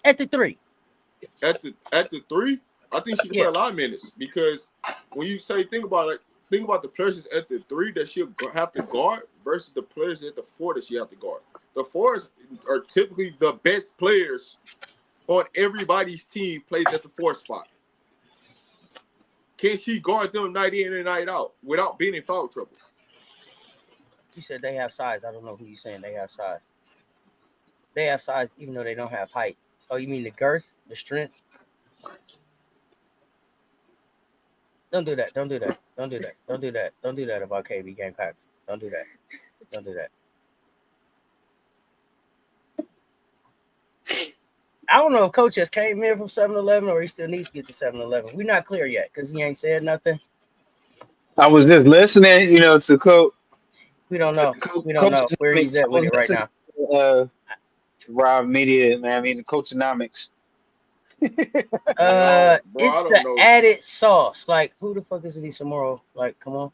At the three. At the three, I think she can play Yeah. a lot of minutes because when you say think about the players that's at the three that she'll have to guard versus the players at the four that she have to guard. The fours are typically the best players on everybody's team plays at the four spot. Can she guard them night in and night out without being in foul trouble? You said they have size. I don't know who you saying they have size. They have size even though they don't have height. Oh, you mean the girth, the strength? Don't do that. Don't do that. Don't do that. Don't do that. Don't do that about KB Gamecocks. Don't do that. Don't do that. I don't know if Coach just came in from 7-Eleven or he still needs to get to 7-Eleven. We're not clear yet because he ain't said nothing. I was just listening, to We don't know. We don't Coach know where he's Economics. I at with was it right listening now. to Rob Media, man. I mean, the Coachonomics. No, bro, I It's don't the know. added sauce. Like, who the fuck is Lisa Morrow? Like, come on.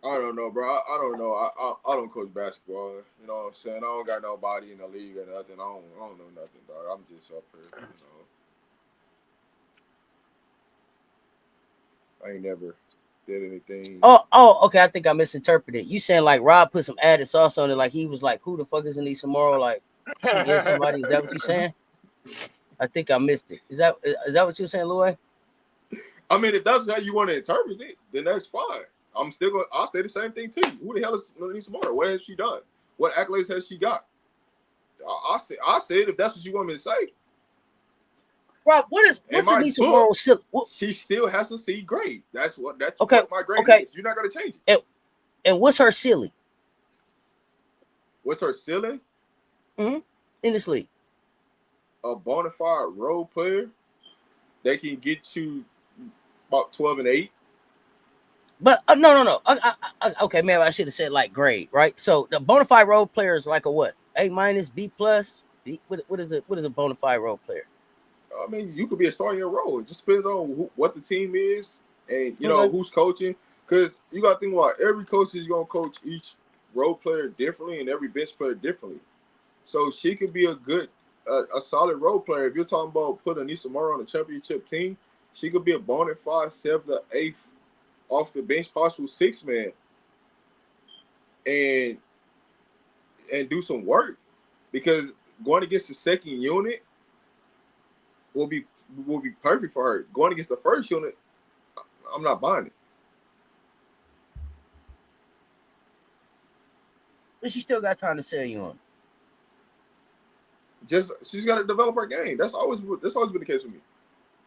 I don't know, bro. I don't know. I don't coach basketball. You know what I'm saying? I don't got nobody in the league or nothing. I don't know nothing, dog. I'm just up here. I ain't never did anything. Okay. I think I misinterpreted. You saying like Rob put some added sauce on it, like he was like, "Who the fuck is Lisa Morrow?" Like she is somebody. Is that what you saying? I think I missed it. Is that what you're saying, Louis? I mean, if that's how you want to interpret it, then that's fine. I'll say the same thing to you. Who the hell is Lisa Morrow? What has she done? What accolades has she got? I say it if that's what you want me to say. Rob, what's Lisa Morrow? She still has a C grade. That's Okay, what my grade okay. is. You're not gonna change it. And what's her ceiling? What's her ceiling? In this league, a bona fide role player. They can get you about 12-8. but no. Okay, maybe I should have said like grade, right? So the bona fide role player is like a what? A minus, B plus. B. What is it? What is a bona fide role player? I mean, you could be a star in your role. It just depends on what the team is and Okay. who's coaching. Because you got to think about every coach is gonna coach each role player differently and every bench player differently. So she could be a solid role player. If you're talking about putting Anissa Morrow on a championship team, she could be a bona fide 7th or 8th off the bench, possible 6 man, and do some work. Because going against the second unit will be perfect for her. Going against the first unit, I'm not buying it. But she still got time to sell you on. Just she's got to develop her game. That's always been the case with me.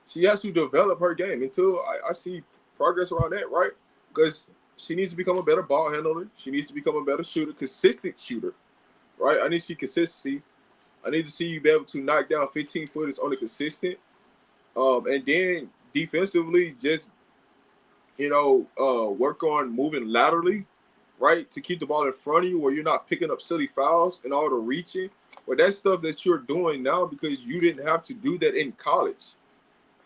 She has to develop her game until I see progress around that, right? Because she needs to become a better ball handler. She needs to become a better shooter, consistent shooter, right? I need to see consistency. I need to see you be able to knock down 15 footers on a consistent. And then defensively, just work on moving laterally, right, to keep the ball in front of you, where you're not picking up silly fouls and all the reaching. But that's stuff that you're doing now because you didn't have to do that in college,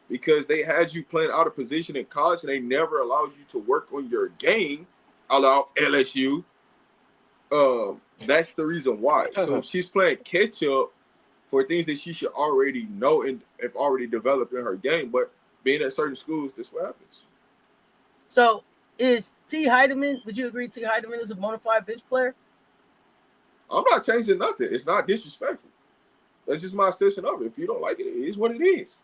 because they had you playing out of position in college and they never allowed you to work on your game. Allow LSU. That's the reason why. So she's playing catch up for things that she should already know and have already developed in her game. But being at certain schools, this what happens. So is T. Heidemann? Would you agree T. Heidemann is a bona fide bench player? I'm not changing nothing. It's not disrespectful. That's just my assessment of it. If you don't like it, it is what it is.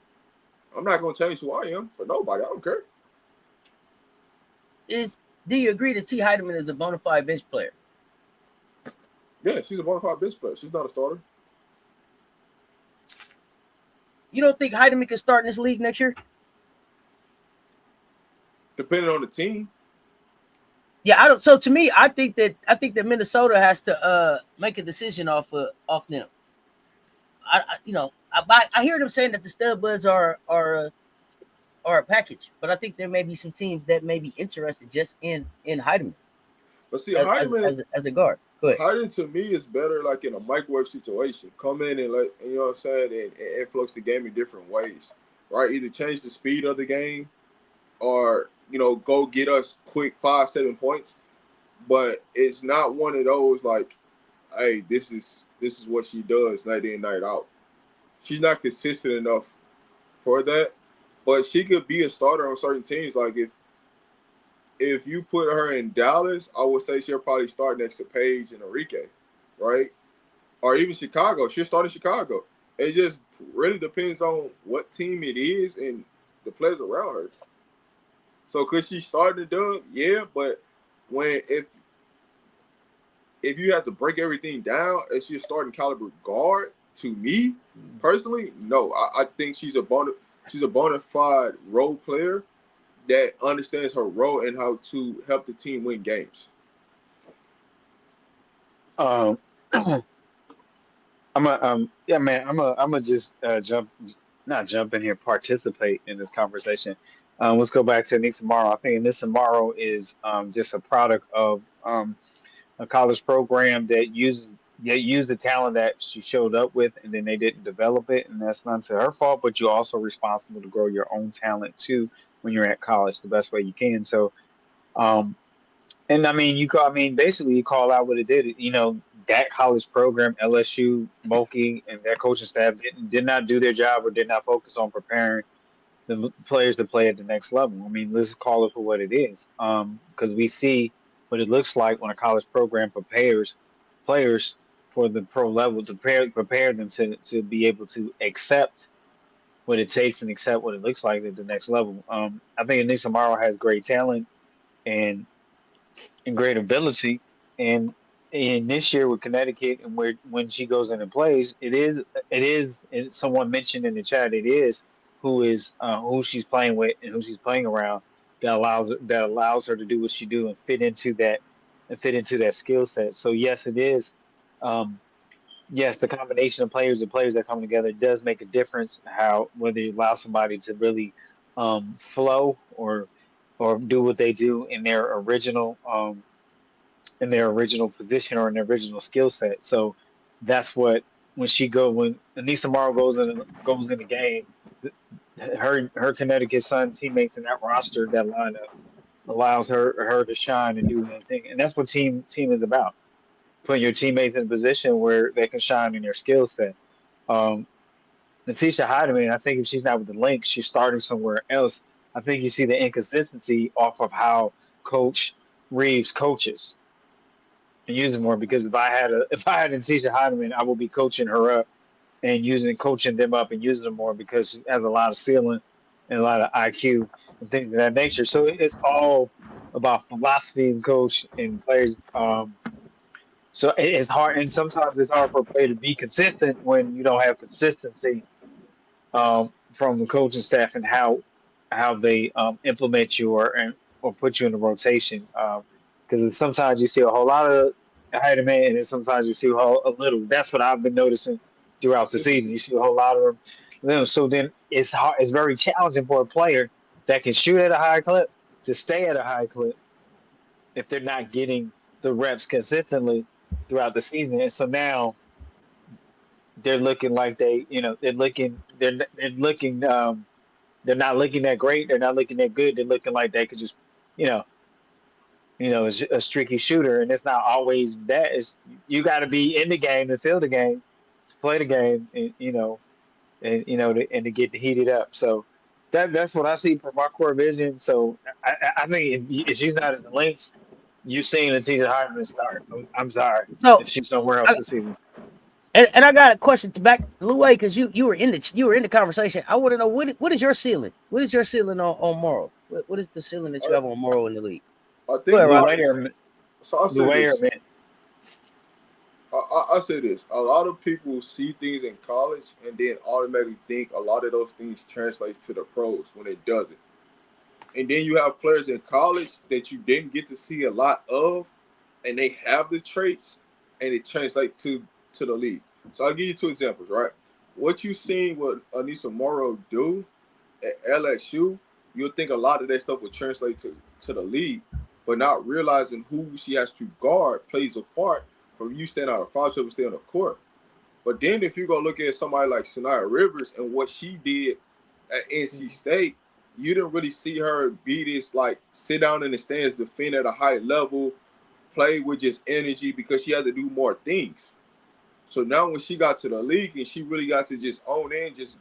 I'm not going to change who I am for nobody. I don't care. Do you agree that T. Heidemann is a bona fide bench player? Yeah, she's a bona fide bench player. She's not a starter. You don't think Heidemann can start in this league next year? Depending on the team. Yeah, I don't. So to me, I think that Minnesota has to make a decision off them. I hear them saying that the stud buds are a package, but I think there may be some teams that may be interested just in Heidemann. But see, Heidemann as a guard. Go ahead. Heidemann to me is better like in a microwave situation. Come in and you know what I'm saying, and influx the game in different ways, right? Either change the speed of the game, or go get us quick 5-7 points. But it's not one of those like hey, this is what she does night in, night out. She's not consistent enough for that, but she could be a starter on certain teams. Like if you put her in Dallas, I would say she'll probably start next to Paige and Enrique, right? Or even Chicago. She'll start in Chicago. It just really depends on what team it is and the players around her. So could she start the dub? Yeah, but when if you have to break everything down and she's starting caliber guard, to me personally, no. I think she's a bona fide role player that understands her role and how to help the team win games. Um, yeah, man. I'm a just not jump in here, participate in this conversation. Let's go back to Anissa Morrow. I think Anissa Morrow is just a product of a college program that used the talent that she showed up with, and then they didn't develop it, and that's not to her fault. But you're also responsible to grow your own talent too when you're at college the best way you can. So, um, and I mean, basically, you call out what it did. You know, that college program, LSU, Mulkey, and their coaching staff did not do their job or did not focus on preparing the players to play at the next level. I mean, let's call it for what it is. Because we see what it looks like when a college program prepares players for the pro level to prepare them to be able to accept what it takes and accept what it looks like at the next level. I think Anissa Morrow has great talent and great ability. And in this year with Connecticut and where when she goes in and plays, it is and someone mentioned in the chat who she's playing with and who she's playing around that allows her to do what she do and fit into that skill set. So yes, it is. Um, yes, the combination of players and players that come together does make a difference. How whether you allow somebody to really flow or do what they do in their original position or in their original skill set. So that's what when Anissa Morrow goes in the game, th- her Connecticut Sun teammates in that roster that lineup allows her to shine and do anything, and that's what team is about. Putting your teammates in a position where they can shine in their skill set. Um, Natisha Hydeman, I think if she's not with the Lynx, she's starting somewhere else. I think you see the inconsistency off of how Coach Reeves coaches and using more because if I had Natisha Hydeman, I would be coaching her up and coaching them up and using them more because she has a lot of ceiling and a lot of IQ and things of that nature. So it's all about philosophy and coach and players. So it's hard, and sometimes it's hard for a player to be consistent when you don't have consistency from the coaching staff and how they implement you or put you in the rotation. Because sometimes you see a whole lot of height of man, and then sometimes you see a little. That's what I've been noticing throughout the season. Consistency. You see a whole lot of them. So then it's hard. It's very challenging for a player that can shoot at a high clip to stay at a high clip if they're not getting the reps consistently throughout the season. And so now they're looking like they're not looking that great. They're not looking that good. They're looking like they could just, you know, is a streaky shooter, and it's not always that. It's you got to be in the game to feel the game, to play the game, and to get heated up. So that's what I see from my core vision. So I think if she's not in the links, you're seeing the T. Hartman start. I'm sorry So, if she's somewhere else I, this season. and I got a question to back Louis because you were in the conversation. I want to know what is your ceiling? What is your ceiling on Morrow? What is the ceiling that you I, have on Morrow in the league? I Go think ahead, The Rob. what way her, so I the say way her this. man. I say this. A lot of people see things in college and then automatically think a lot of those things translates to the pros when it doesn't. And then you have players in college that you didn't get to see a lot of, and they have the traits, and it translates to the league. So I'll give you two examples, right? What you seen what Anissa Morrow do at LSU, you'll think a lot of that stuff would translate to the league, but not realizing who she has to guard plays a part from you standing out of foul trouble, stay on the court. But then if you go look at somebody like Sanaya Rivers and what she did at NC State, you didn't really see her be this like sit down in the stands, defend at a high level, play with just energy because she had to do more things. So now when she got to the league and she really got to just own in, just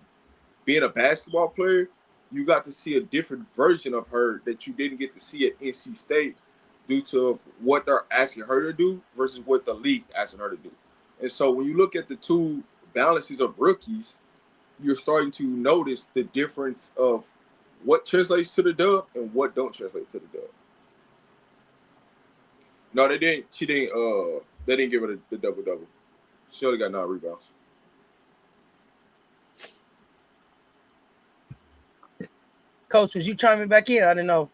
being a basketball player, you got to see a different version of her that you didn't get to see at NC State due to what they're asking her to do versus what the league asking her to do. And so when you look at the two balances of rookies, you're starting to notice the difference of what translates to the dub and what don't translate to the dub. No, they didn't. She didn't. They didn't give her the double double. She only got 9 rebounds. Coach, was you chiming back in? I didn't know.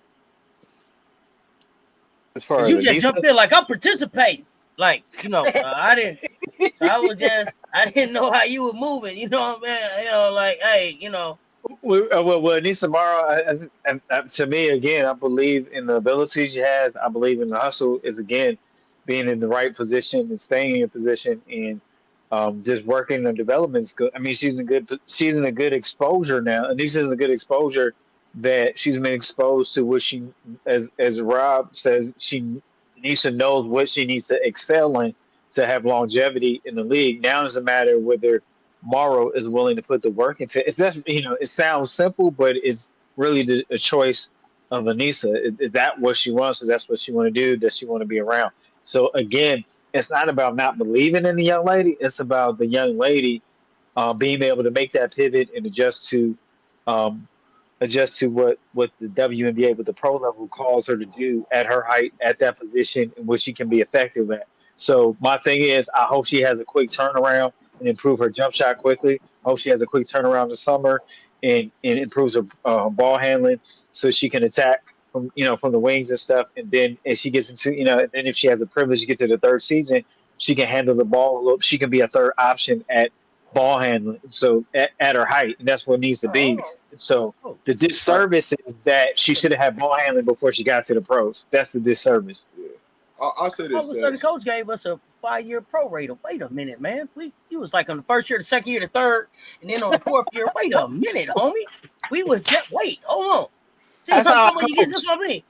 As far Because as you just Anissa, jumped in like I'm participating. Like, I didn't. So I didn't know how you were moving. You know what I mean? Like, hey, well, Anissa Morrow, to me, again, I believe in the abilities she has. I believe in the hustle is, again, being in the right position and staying in your position and just working on development is good. I mean, she's in a good exposure now. Anissa's in a good exposure that she's been exposed to what she, as Rob says, Anissa knows what she needs to excel in to have longevity in the league. Now it's a matter of whether Morrow is willing to put the work into it. It's just, it sounds simple, but it's really a choice of Anissa. Is that what she wants? Or that's what she want to do? Does she want to be around? So again, it's not about not believing in the young lady. It's about the young lady being able to make that pivot and um, adjust to what the WNBA, what the pro level calls her to do at her height, at that position in which she can be effective at. So my thing is, I hope she has a quick turnaround and improve her jump shot quickly. I hope she has a quick turnaround this summer and improves her ball handling so she can attack from the wings and stuff. And then if she gets into and then if she has a privilege to get to the third season, she can handle the ball a little. She can be a third option at ball handling. So at her height, and that's what needs to be. So oh, the I, disservice is that she should have had ball handling before she got to the pros. That's the disservice. yeah. I'll say all this, of a sudden, Sash. coach gave us a 5-year prorater. Wait a minute, man. You was like on the first year, the second year, the third, and then on the fourth year. Wait a minute, homie. We was just wait. Hold on. See what That's I'm how talking I about? You get coach. this what I mean?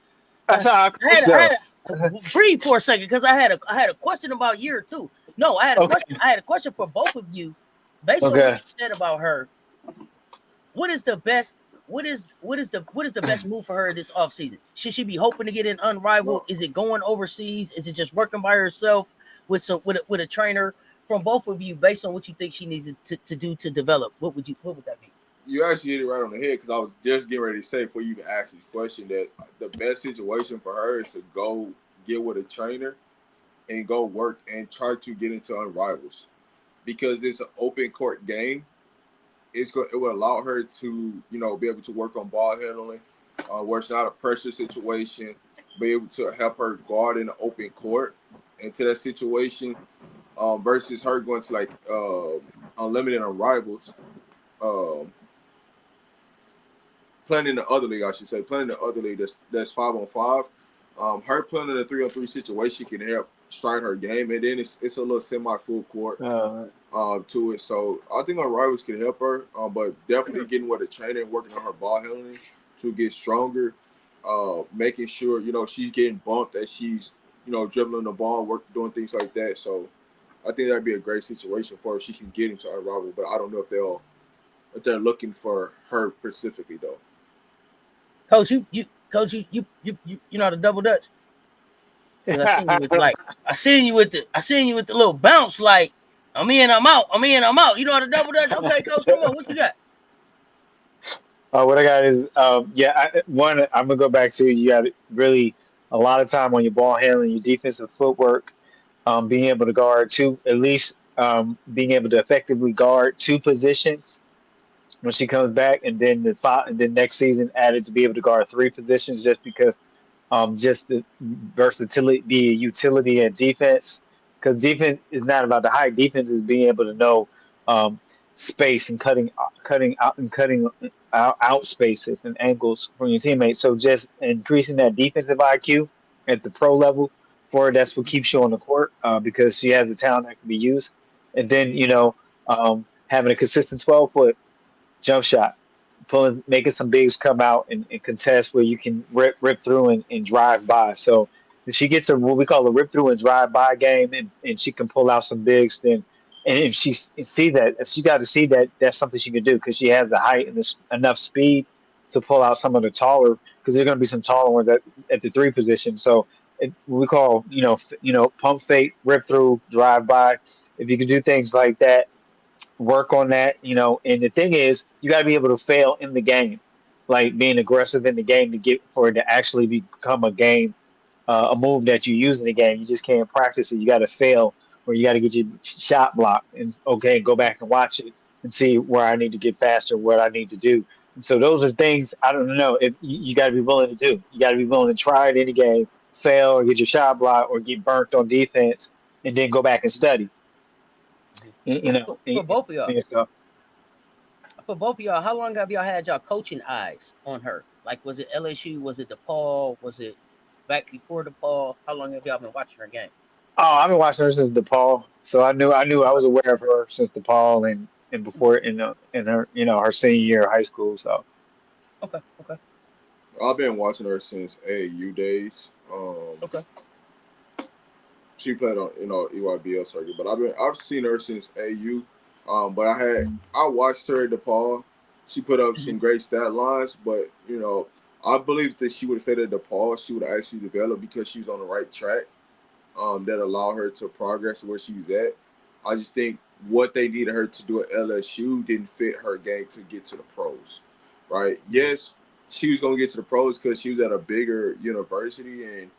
That's how I I coach, though. had breathe for a second because I had a question about year two. No, I had a question. Okay. I had a question for both of you, based on what Okay. you said about her. What is the best? What is the best move for her this offseason? Should she be hoping to get an unrivaled? No, Is it going overseas? Is it just working by herself with a trainer? From both of you, based on what you think she needs to do to develop, what would that be? you actually hit it right on the head because I was just getting ready to say before you even asked this question that the best situation for her is to go get with a trainer and go work and try to get into unrivals because it's an open court game. It will allow her to be able to work on ball handling, where it's not a pressure situation, be able to help her guard in the open court into that situation, versus her going to like unlimited on rivals, um, playing in the other league. I should say playing in the other league that's 5-on-5. Her playing in a 3-on-3 situation can help strike her game, and then it's a little semi full court Uh, to it. So I think our rivals can help her, but definitely getting with a trainer and working on her ball handling to get stronger, making sure she's getting bumped as she's dribbling the ball, doing things like that. So I think that'd be a great situation for her if she can get into our rival. But I don't know if they're looking for her specifically though. Coach, you know how to double dutch because I seen you with the little bounce like I'm in, I'm out, I'm in, I'm out. You know how to double dutch? Okay, coach, come on, what you got? what I got is, one, I'm gonna go back to you got really a lot of time on your ball handling, your defensive footwork, being able to guard two, at least being able to effectively guard two positions when she comes back, and then and then next season added to be able to guard three positions just because just the versatility, the utility and defense. Because defense is not about the height. Defense is being able to know um, space and cutting out spaces and angles from your teammates. So just increasing that defensive IQ at the pro level for her, that's what keeps you on the court because she has the talent that can be used. And then having a consistent 12-foot jump shot, making some bigs come out and contest where you can rip through and drive by. So she gets a what we call a rip through and drive by game, and she can pull out some bigs, then and if she see that, if she got to see that that's something she can do because she has the height and this enough speed to pull out some of the taller because there are going to be some taller ones at the three position. So we call pump fake, rip through, drive by. If you can do things like that, work on that, and the thing is, you got to be able to fail in the game, like being aggressive in the game to get for it to actually become a game, a move that you use in the game. You just can't practice it. You got to fail, or you got to get your shot blocked, and okay, go back and watch it and see where I need to get faster, what I need to do. And so those are things I don't know if you got to be willing to do. You got to be willing to try it in the game, fail, or get your shot blocked, or get burnt on defense, and then go back and study. For both of y'all, And stuff. how long have y'all had y'all coaching eyes on her? Like, was it LSU? Was it DePaul? Was it back before DePaul? How long have y'all been watching her game? Oh, I've been watching her since DePaul, so I Okay, was aware of her since DePaul and before in her her senior year of high school. So okay, okay, I've been watching her since AAU days. okay. She played on EYBL circuit, but I've seen her since AU. But I watched her at DePaul. She put up Mhm. some great stat lines, but I believe that she would have stayed at DePaul. She would have actually developed because she was on the right track. That allowed her to progress where she was at. I just think what they needed her to do at LSU didn't fit her game to get to the pros, right? Yes, she was going to get to the pros because she was at a bigger university and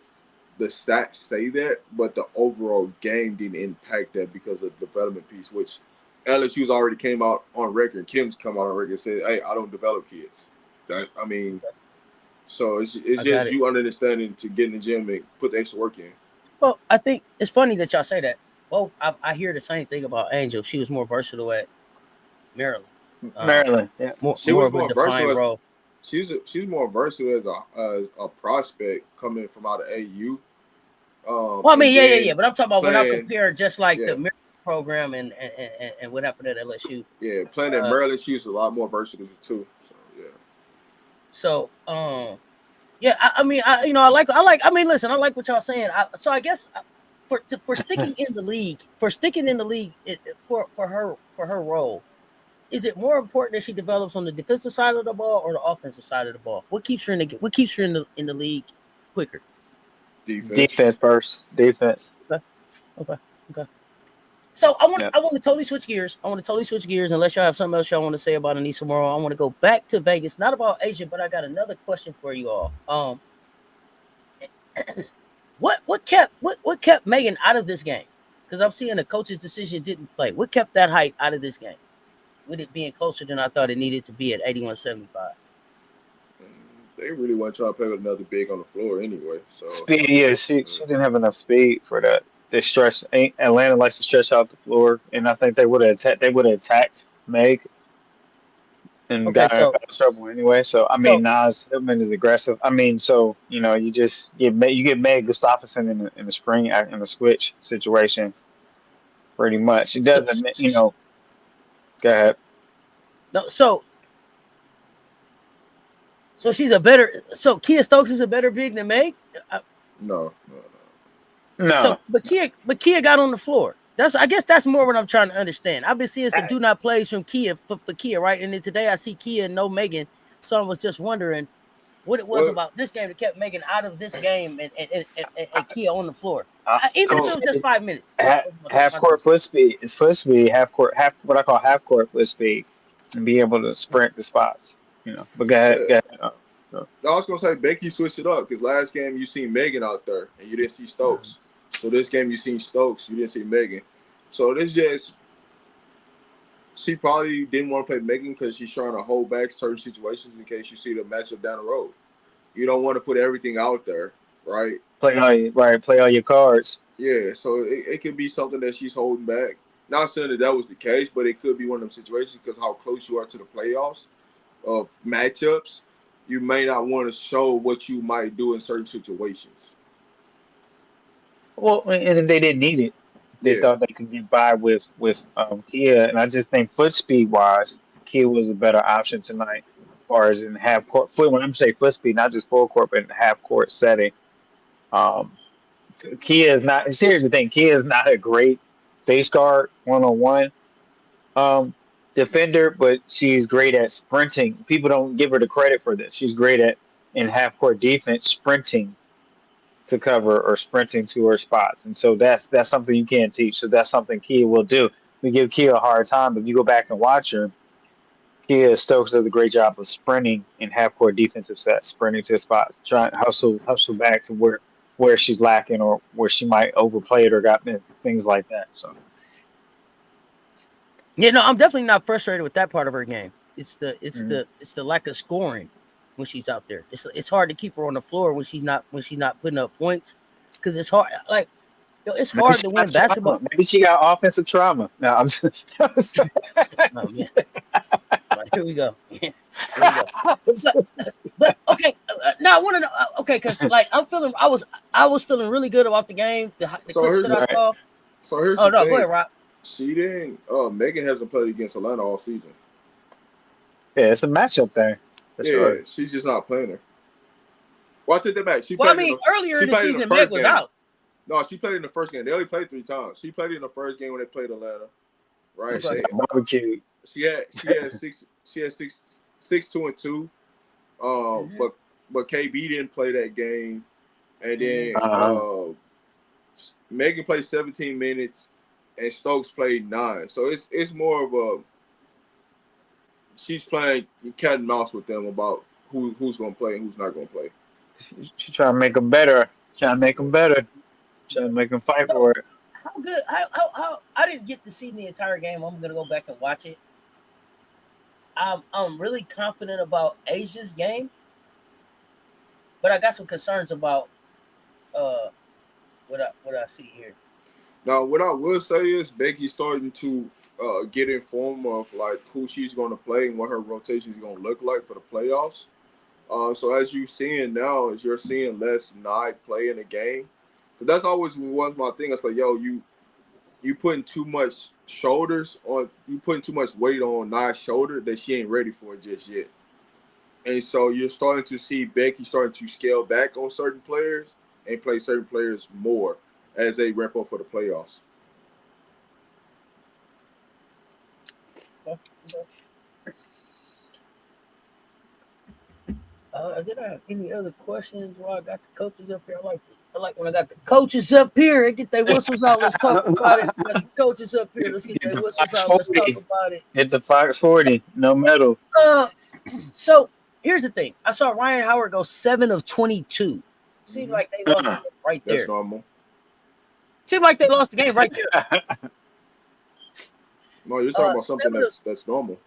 the stats say that, but the overall game didn't impact that because of the development piece, which LSU's already came out on record. Kim's come out on record and said, "Hey, I don't develop kids." That I mean, so it's I got just it. you understanding to get in the gym and put the extra work in. Well, I think it's funny that y'all say that. Both I hear the same thing about Angel. She was more versatile at Maryland. Um, Maryland, yeah. She more was of a more versatile defined as role. she's more versatile as a prospect coming from out of AU, Well, I and mean, yeah, yeah, then yeah. But I'm talking about when I playing, compare just like the yeah, Maryland program and what happened at LSU. yeah, playing at Uh, Maryland. She was a lot more versatile too. So yeah. so yeah, I mean, I mean, listen, I like what y'all saying. So I guess for sticking in the league, for her role, is it more important that she develops on the defensive side of the ball or the offensive side of the ball? What keeps her in the league quicker? Defense. Defense first, defense. Okay, okay, okay. So Yeah. I want to totally switch gears. I want to totally switch gears. Unless y'all have something else y'all want to say about Anissa Morrow, I want to go back to Vegas. Not about Asia, but I got another question for you all. What kept Megan out of this game? Because I'm seeing the coach's decision didn't play. What kept that height out of this game? With it being closer than I thought it needed to be at 81-75. They really want to try to play with another big on the floor anyway. So Speed, yeah, she didn't have enough speed for that. They stretched. Atlanta likes to stretch out the floor, and I think they would have attacked. They would have attacked Meg and Okay, got her in foul trouble anyway. So I mean, so Nas Hillman is aggressive. I mean, so you just you get Meg Gustafson in the spring in the switch situation pretty much. It so doesn't, go ahead. no, so she's a better. So Kia Stokes is a better big than Meg. no. No, So, but Kia got on the floor. I guess that's more what I'm trying to understand. I've been seeing some do not plays from Kia for Kia, right? And then today I see Kia and no Megan. So I was just wondering what it was Well, about this game that kept Megan out of this game and Kia on the floor. I Even if would it so was just say 5 minutes. half court foot speed. It's foot speed, half court, half what I call half court foot speed, and be able to sprint the spots. But go ahead, yeah, go ahead. So, no, I was gonna say Becky switched it up because last game you seen Megan out there and you didn't see Stokes. So this game you seen Stokes, you didn't see Megan. So this just she probably didn't want to play Megan because she's trying to hold back certain situations in case you see the matchup down the road. You don't want to put everything out there, right? play all your cards. Yeah, so it could be something that she's holding back. Not saying that that was the case, but it could be one of them situations because how close you are to the playoffs of matchups, you may not want to show what you might do in certain situations. Well, and they didn't need it. They Yeah, thought they could get by with Kia, and I just think foot speed wise, Kia was a better option tonight, as far as in half court foot. When I'm saying foot speed, not just full court, but in half court setting. Kia is not. Here's the thing: Kia is not a great face guard 1-on-1 um, defender, but she's great at sprinting. People don't give her the credit for this. She's great at in half court defense, sprinting to cover or sprinting to her spots, and so that's something you can't teach. So that's something Kia will do. We give Kia a hard time, but if you go back and watch her, Kia Stokes does a great job of sprinting in half court defensive sets, sprinting to spots, trying to hustle back to where she's lacking or where she might overplay it or got things like that. So Yeah, no, I'm definitely not frustrated with that part of her game. It's the mhm. lack of scoring when she's out there. It's hard to keep her on the floor when she's not putting up points because it's hard. Like, it's Maybe hard she to got win trauma. basketball. Maybe she got offensive trauma. No, I'm just, Oh man, right, here we go. Here we go. But okay, now I want to know. Okay, because like I was feeling really good about the game. The So clips that here's I right. saw. so here's Oh the no, go thing. ahead, Rob. She didn't. Megan hasn't played against Atlanta all season. Yeah, it's a matchup thing for Yeah, sure. she's just not playing her. Well, I take that back. Well, I mean, earlier She in the played in the season, Meg first was game. out. No, she played in the first game. They only played 3 times. She played in the first game when they played Atlanta, And right? she Okay. They got barbecued. she had 2 and 2. Mm-hmm. But KB didn't play that game, and Mm-hmm. then Uh-huh. Megan played 17 minutes, and Stokes played 9. So it's more of a she's playing cat and mouse with them about who's going to play and who's not going to play. She trying to make them better. Trying to make them better. Trying to make them fight So for it. how good? How I didn't get to see the entire game. I'm gonna go back and watch it. I'm really confident about Asia's game, but I got some concerns about uh what I see here. Now, what I will say is Becky's starting to get informed of like who she's going to play and what her rotation is going to look like for the playoffs. So as you seeing now, as you're seeing less Nye play in the game, but that's always was my thing. It's like, yo, you putting too much shoulders on, you putting too much weight on Nye's shoulder that she ain't ready for it just yet. And so you're starting to see Becky starting to scale back on certain players and play certain players more as they ramp up for the playoffs. Did I have any other questions while I got the coaches up here? I like when I got the coaches up here. They get their whistles out. Let's talk about it. Got the coaches up here. Let's get Get their the whistles Fox out. Let's talk 40. about it. Hit the Fox 40. No medal. Uh, so here's the thing. I saw Ryan Howard go 7 of 22. Seems Mm-hmm. like they lost the game right That's there. normal. Seemed like they lost the game right there. No, you're talking about something 7 of that's normal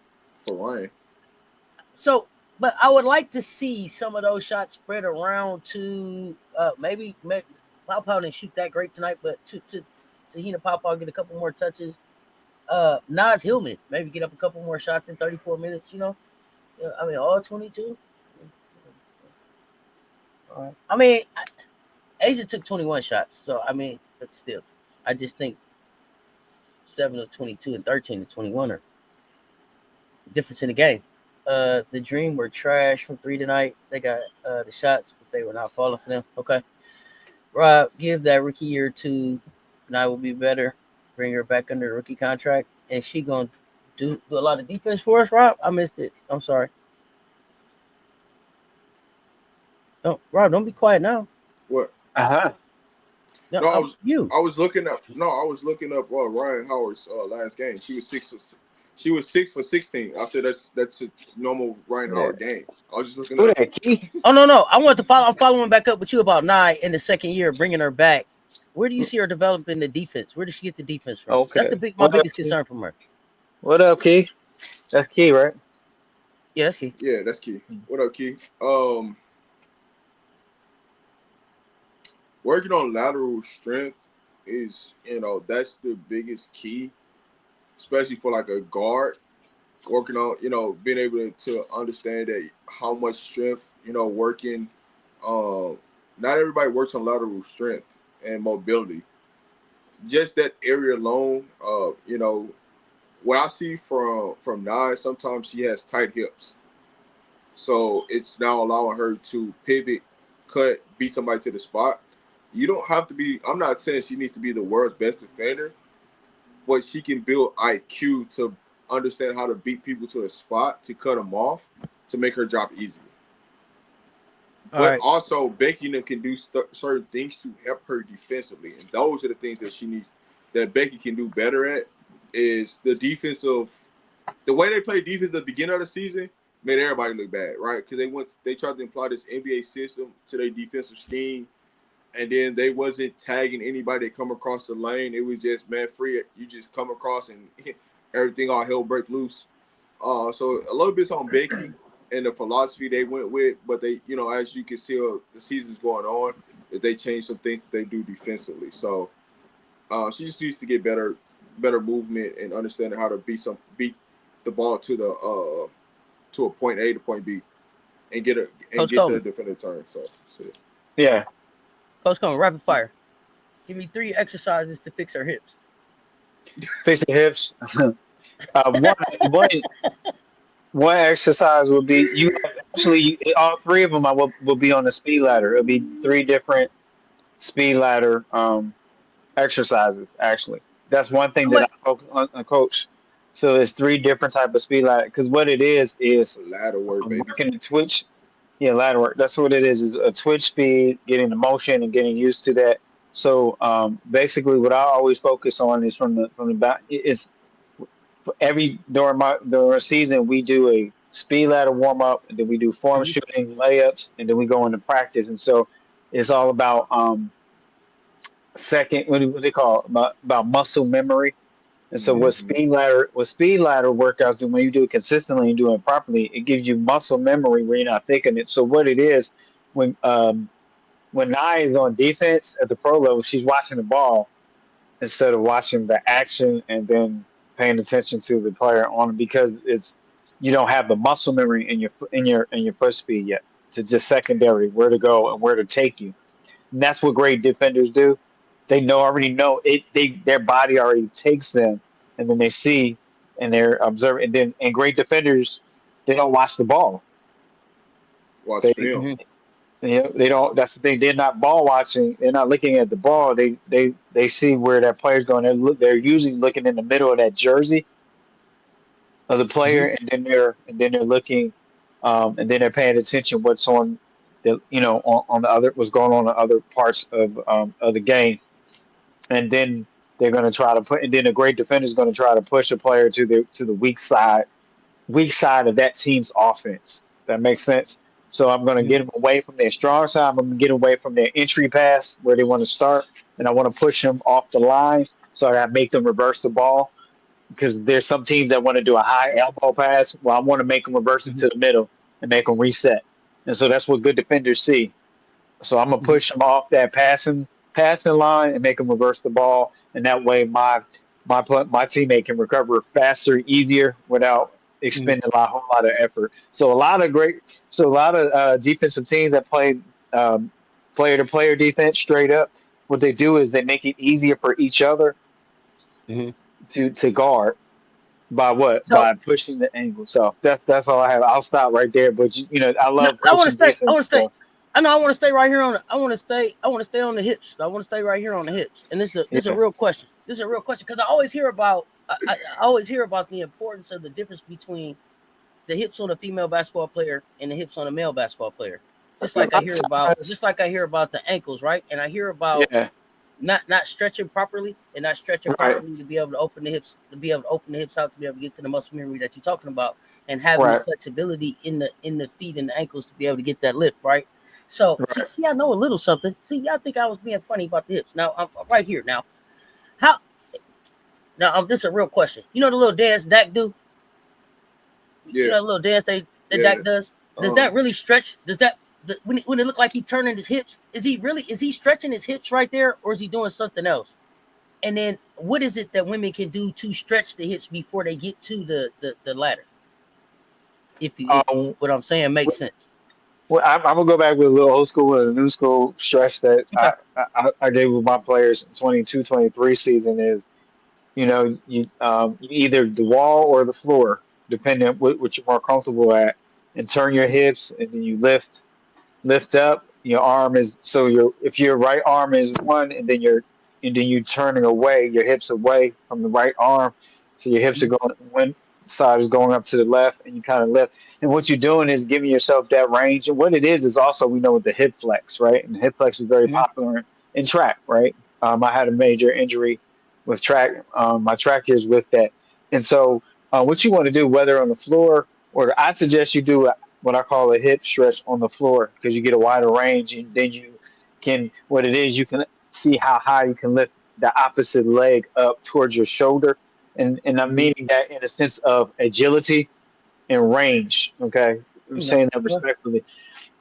for Ryan. so, but I would like to see some of those shots spread around to maybe Pau Pau didn't shoot that great tonight, but to Hina Pau Pau get a couple more touches. Nas Hillman maybe get up a couple more shots in 34 minutes. I mean all 22. I mean, Asia took 21 shots, so I mean, but still, I just think 7 of 22 and 13 of 21 are the difference in the game. The Dream were trash from 3 tonight. They got the shots, but they were not falling for them. Okay, Rob, give that rookie year to, and I will be better. Bring her back under the rookie contract, and she gonna do a lot of defense for us. Rob, I missed it. I'm sorry. Don't Rob, don't be quiet now. What? Uh-huh. No, No, you. I was looking up. No, I was looking up Ryan Howard's last game. She was 6 for 16. I said that's a normal Ryan Yeah. Howard game. I was just looking Who up. that, Key? Oh no, I want to follow. I'm following back up with you about Nye in the second year, bringing her back. Where do you see her developing the defense? Where does she get the defense from? That's Okay. my What up, biggest Key? concern from her. What up, Key? That's Key, right? Yeah, that's key. Yeah, that's key. What up, Key? Working on lateral strength is that's the biggest key, especially for like a guard. Working on being able to understand that how much strength working. Not everybody works on lateral strength and mobility. Just that area alone. What I see from Nye, sometimes she has tight hips, so it's now allowing her to pivot, cut, beat somebody to the spot. You don't have to be. I'm not saying she needs to be the world's best defender, but she can build IQ to understand how to beat people to a spot, to cut them off, to make her job easier. All But right. also, Becky and them can do certain things to help her defensively, and those are the things that she needs. That Becky can do better at is the defensive. The way they played defense at the beginning of the season made everybody look bad, right? Because they tried to apply this NBA system to their defensive scheme, and then they wasn't tagging anybody that come across the lane. It was just man free. You just come across and everything all hell break loose. So a little bit's on Becky and the philosophy they went with, but they, as you can see, the season's going on, that they changed some things that they do defensively. So she just needs to get better movement and understanding how to beat the ball to a point A to point B, and Coach get the Coleman. defender turn. So Yeah, Coach Coleman, rapid fire. Give me 3 exercises to fix her hips. fix the hips. One, one, one exercise would be you actually all three of them. Will be on the speed ladder. It'll be three different speed ladder exercises. Actually, that's one thing How that I much? focus on, coach. So it's three different type of speed ladder because what it is ladder work, baby. working the twitch. Yeah, ladder work. That's what it is a twitch speed, getting the motion and getting used to that. So basically, what I always focus on is from the back. Is for every during a season we do a speed ladder warm up, and then we do form Mhm. shooting layups, and then we go into practice. And so it's all about second what they call about muscle memory. And so Mm-hmm. what speed ladder workouts do when you do it consistently and do it properly, it gives you muscle memory where you're not thinking it. So what it is when when Nye is on defense at the pro level, she's watching the ball instead of watching the action and then paying attention to the player on because it's you don't have the muscle memory in your foot speed yet to just secondary where to go and where to take you. And that's what great defenders do. They already know it. Their body already takes them, and then they see and they're observing. And great defenders, they don't watch the ball. Watch They film. Mhm. they don't. That's the thing. They're not ball watching. They're not looking at the ball. They see where that player's going. They're usually looking in the middle of that jersey of the player, Mhm. and then they're looking, and then they're paying attention what's on the on the other what's going on in other parts of the game, and then they're going to try to put, and then a great defender is going to try to push a player to the weak side of that team's offense. That makes sense. So I'm going to get Mhm. them away from their strong side. I'm going to get away from their entry pass where they want to start, and I want to push them off the line. So I make them reverse the ball because there's some teams that want to do a high elbow pass. Well, I want to make them reverse it Mhm. to the middle and make them reset. And so that's what good defenders see. So I'm gonna Mhm. push them off that passing line and make them reverse the ball, and that way my teammate can recover faster, easier, without Mhm. expending a whole lot of effort. So a lot of defensive teams that play player to player defense straight up. What they do is they make it easier for each other Mhm. to guard by what? So By pushing the angle. So that's all I have. I'll stop right there. But I no, love I want to coaching stay. I want defense. to stay. So I know. I want to stay right here on. I want to stay. I want to stay on the hips. I want to stay right here on the hips. And this is a yeah, real question. This is a real question because I always hear about. I always hear about the importance of the difference between the hips on a female basketball player and the hips on a male basketball player. Just a like I lot hear of about. times, Just like I hear about the ankles, right? And I hear about yeah, not stretching properly and not stretching right, properly to be able to open the hips out to be able to get to the muscle memory that you're talking about and having the right, flexibility in the feet and the ankles to be able to get that lift right. So right. see I know a little something. See, y'all think I was being funny about the hips. Now I'm right here now. How now this is a real question. You know the little dance Dak do? You Yeah, know the little dance that yeah. Dak does? Does Um, that really stretch? Does that when it look like he turning his hips, is he stretching his hips right there or is he doing something else? And then what is it that women can do to stretch the hips before they get to the ladder? If Um, what I'm saying makes sense. well, I'm gonna go back with a little old school and a new school stretch that Okay. I did with my players in 22, 23 season is you either the wall or the floor, depending on what you're more comfortable at, and turn your hips, and then you lift up, your arm is so your if your right arm is one, and then you turning away your hips away from the right arm, so your hips are going one side is going up to the left, and you kind of lift. And what you're doing is giving yourself that range. And what it is also we know with the hip flex, right? And the hip flex is very Mhm. popular in track, right? I had a major injury with track. My track is with that, and so what you want to do, whether on the floor or I suggest you do what I call a hip stretch on the floor because you get a wider range, and then you can what it is you can see how high you can lift the opposite leg up towards your shoulder, and I'm Mhm. meaning that in a sense of agility and range. Okay, I'm Yeah. saying that Yeah. respectfully.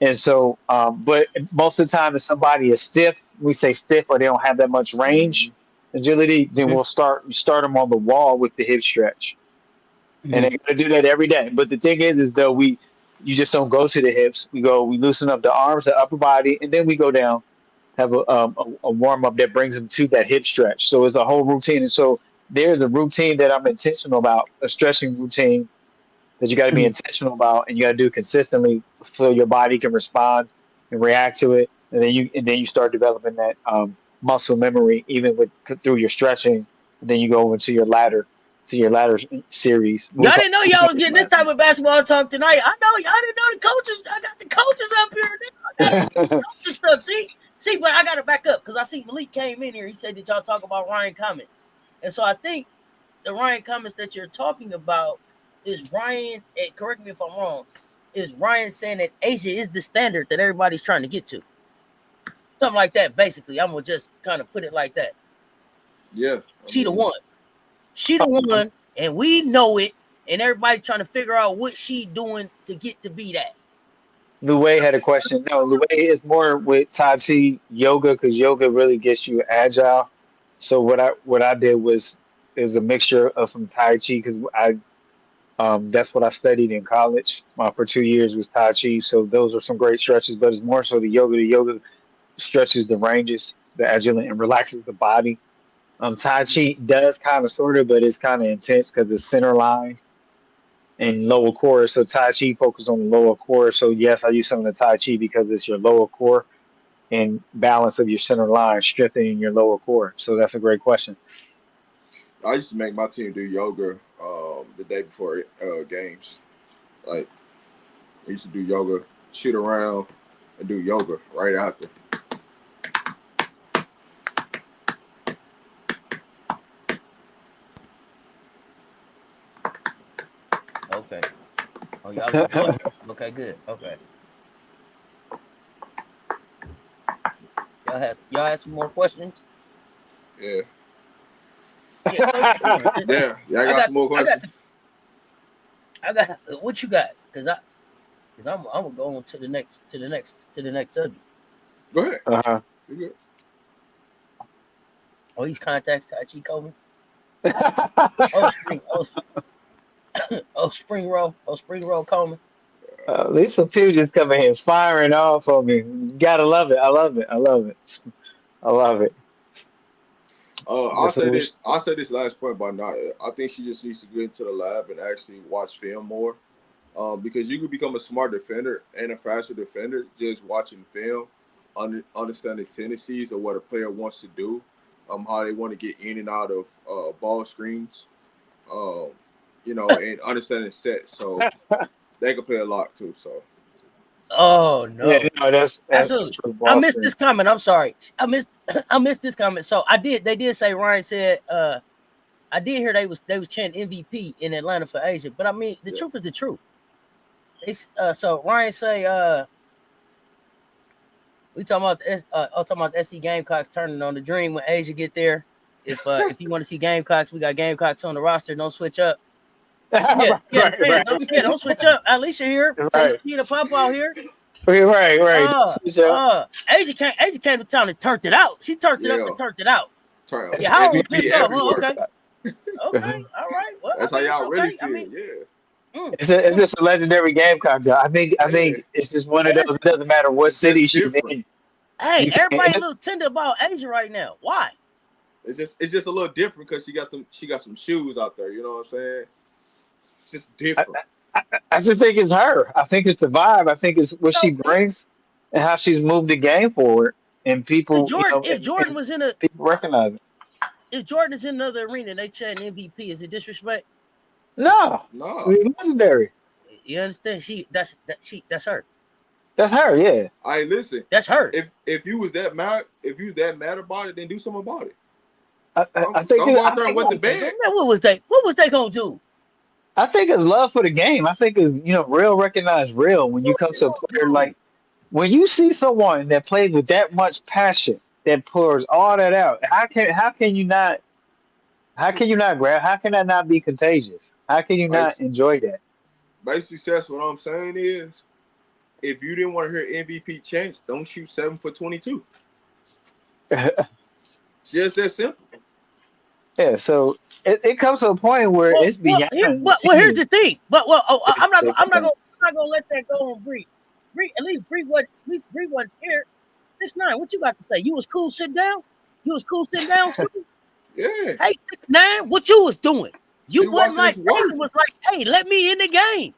And so, but most of the time, if somebody is stiff, we say stiff, or they don't have that much range, Mhm. agility, then Mhm. we'll start them on the wall with the hip stretch, and they Mhm. got to do that every day. But the thing is though you just don't go to the hips. We loosen up the arms, the upper body, and then we go down. Have a warm up that brings them to that hip stretch. So it's a whole routine, and so there's a routine that I'm intentional about, a stretching routine that you got to be Mhm. intentional about, and you got to do consistently so your body can respond and react to it, and then you start developing that muscle memory even with through your stretching. And then you go into your ladder series. We Y'all call didn't know y'all was getting this type of basketball talk tonight. I know y'all didn't know the coaches. I got the coaches up here. I got it. coaches stuff. See, but I got to back up because I see Malik came in here. He said that y'all talk about Ryan comments, and so I think the Ryan comments that you're talking about is Ryan. Correct me if I'm wrong. Is Ryan saying that Asia is the standard that everybody's trying to get to? Something like that. Basically, I'm gonna just kind of put it like that. Yeah, I She the mean, one. She the one, and we know it. And everybody trying to figure out what she doing to get to be that. Luay had a question. No, Luay is more with Tai Chi yoga because yoga really gets you agile. So what I did was is a mixture of some Tai Chi because I that's what I studied in college for 2 years was Tai Chi. So those are some great stretches, but it's more so the yoga. The yoga stretches the ranges, the agility, and relaxes the body. Tai Chi does kind of sort of, but it's kind of intense because it's center line and lower core. So Tai Chi focuses on the lower core. So yes, I use some of the Tai Chi because it's your lower core and balance of your center line, strengthening your lower core. So that's a great question. I used to make my team do yoga the day before games. Like we used to do yoga, shoot around, and do yoga right after. Okay. Oh, y'all was enjoying it. Okay, good. Okay. Y'all had some more questions? Yeah, Yeah, Coach Sure. yeah. I I got got some more I got questions. I got what you got? Cause I'm gonna go on to the next subject. Go ahead. uh-huh. You good? Oh, he's contacts Chi Coleman. Oh spring spring roll Coleman. Lisa Pugh just coming here firing off on me. You gotta love it. I love it. I love it. I love it. I'll That's say what we this. I'll say this last point by not. I think she just needs to get into the lab and actually watch film more. Because you can become a smart defender and a faster defender just watching film, understanding tendencies of what a player wants to do, how they want to get in and out of ball screens, um, and understanding sets. So they can play a lot too. So Oh yeah, no. no, that's Absolutely. true. I Ball missed screen. this comment. I'm sorry. I missed this comment. So they did say Ryan said I did hear they was chanting MVP in Atlanta for Asia, but I mean the yeah, truth is the truth. So Ryan say we talking about talking about the SC Gamecocks turning on the dream when Asia get there. If you want to see Gamecocks, we got Gamecocks on the roster. Don't switch up. Yeah, right, yeah, the fans. right, Don't switch up. Alicia here. Tell right, Tina Pop out here. right, right. Don't switch up. Asia came to town and turned it out. She turned it up yeah. and turned it out. Turn Yeah, That's Howard was MVP pissed off, huh? everywhere. Okay. Okay. All right. Well, I That's how mean, it's y'all really okay. I feel. mean, Yeah, mm, it's just a legendary Gamecock. Though. I yeah. think it's just one hey, of those. It doesn't matter what It's city just she's different. in. hey, You everybody a can't. little tender about Asia right now. Why? It's just a little different because she got some shoes out there. You know what I'm saying? It's just I, different. I just think it's her. I think it's the vibe. I think it's what she So, brings. and how she's moved the game forward, and If people, Jordan, if Jordan and was in a, people recognize it. if Jordan is in another arena and they chanting MVP, is it disrespect? No, No. it's legendary. You understand? That's her. That's her. Yeah. I listen. That's her. If you was that mad, about it, then do something about it. I think Don't go out there and wet the bed. Man, what was they gonna do? I think it's love for the game. I think it's real recognize real when you come to a player like when you see someone that plays with that much passion that pours all that out. How can you not grab? How can that not be contagious? How can you not enjoy that? Basically, Seth, what I'm saying is, if you didn't want to hear MVP chants, don't shoot 7 for 22. Just that simple. Yeah, so it comes to a point where it's beyond. Here's the thing. I'm not gonna let that go on Bree. At least Bree wasn't scared. 6'9", what you got to say? You was cool sitting down? Yeah. Hey, 6'9", what you was doing? You wasn't like work. Was like, hey, let me in the game.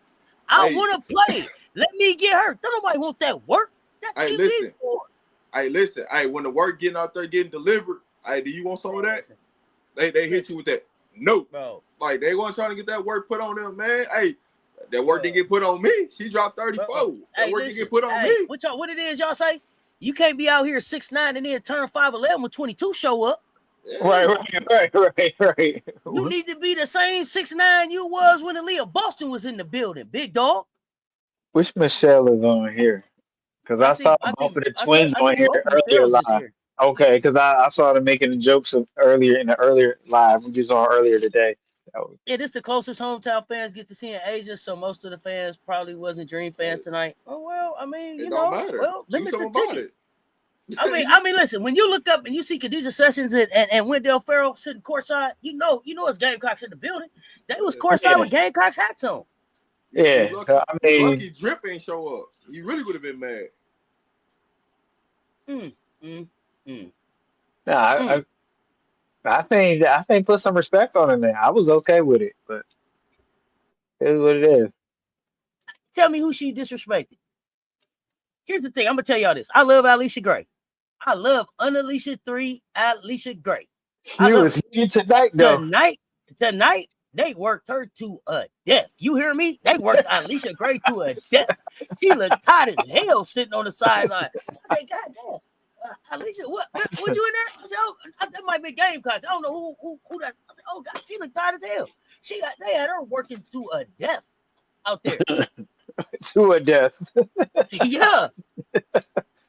I want to play. Let me get hurt. Don't nobody want that work. That's what listen. For. Listen. When the work getting out there getting delivered, do you want some of that? They hit you with that. No. Bro. Like they want trying to get that work put on them, man. Hey, that work didn't get put on me. She dropped 34. That work didn't get put on me. What it is y'all say? You can't be out here 6'9" and then turn 5'11" when 22 show up. Yeah. Right. You need to be the same 6'9" you was when Aaliyah Boston was in the building, big dog. Which Michelle is on here? Because I saw both of the twins on here earlier live. Okay, because I saw them making the jokes earlier in the earlier live we just on earlier today. Yeah, this is the closest hometown fans get to seeing Asia, so most of the fans probably wasn't Dream fans tonight. Oh well, I mean, it don't matter. Well, limit the tickets. I mean, listen, when you look up and you see Khadijah Sessions and Wendell Farrell sitting courtside, you know it's Gamecocks in the building. They was courtside with Gamecocks hats on. Yeah, lucky, so, I mean, lucky Drip ain't show up. You really would have been mad. Nah, I think put some respect on it, man. I was okay with it, but it is what it is. Tell me who she disrespected. Here's the thing. I'm gonna tell y'all this. I love Alicia Gray. I love Unalicia 3 Alicia Gray. She was here tonight, though. Tonight, they worked her to a death. You hear me? They worked Alicia Gray to a death. She looked tired as hell sitting on the sideline. I said, God damn. Alicia, what you in there? I said, oh, that might be Gamecocks. I don't know who that. I said, oh God, she looked tired as hell. They had her working to a death out there. To a death. Yeah.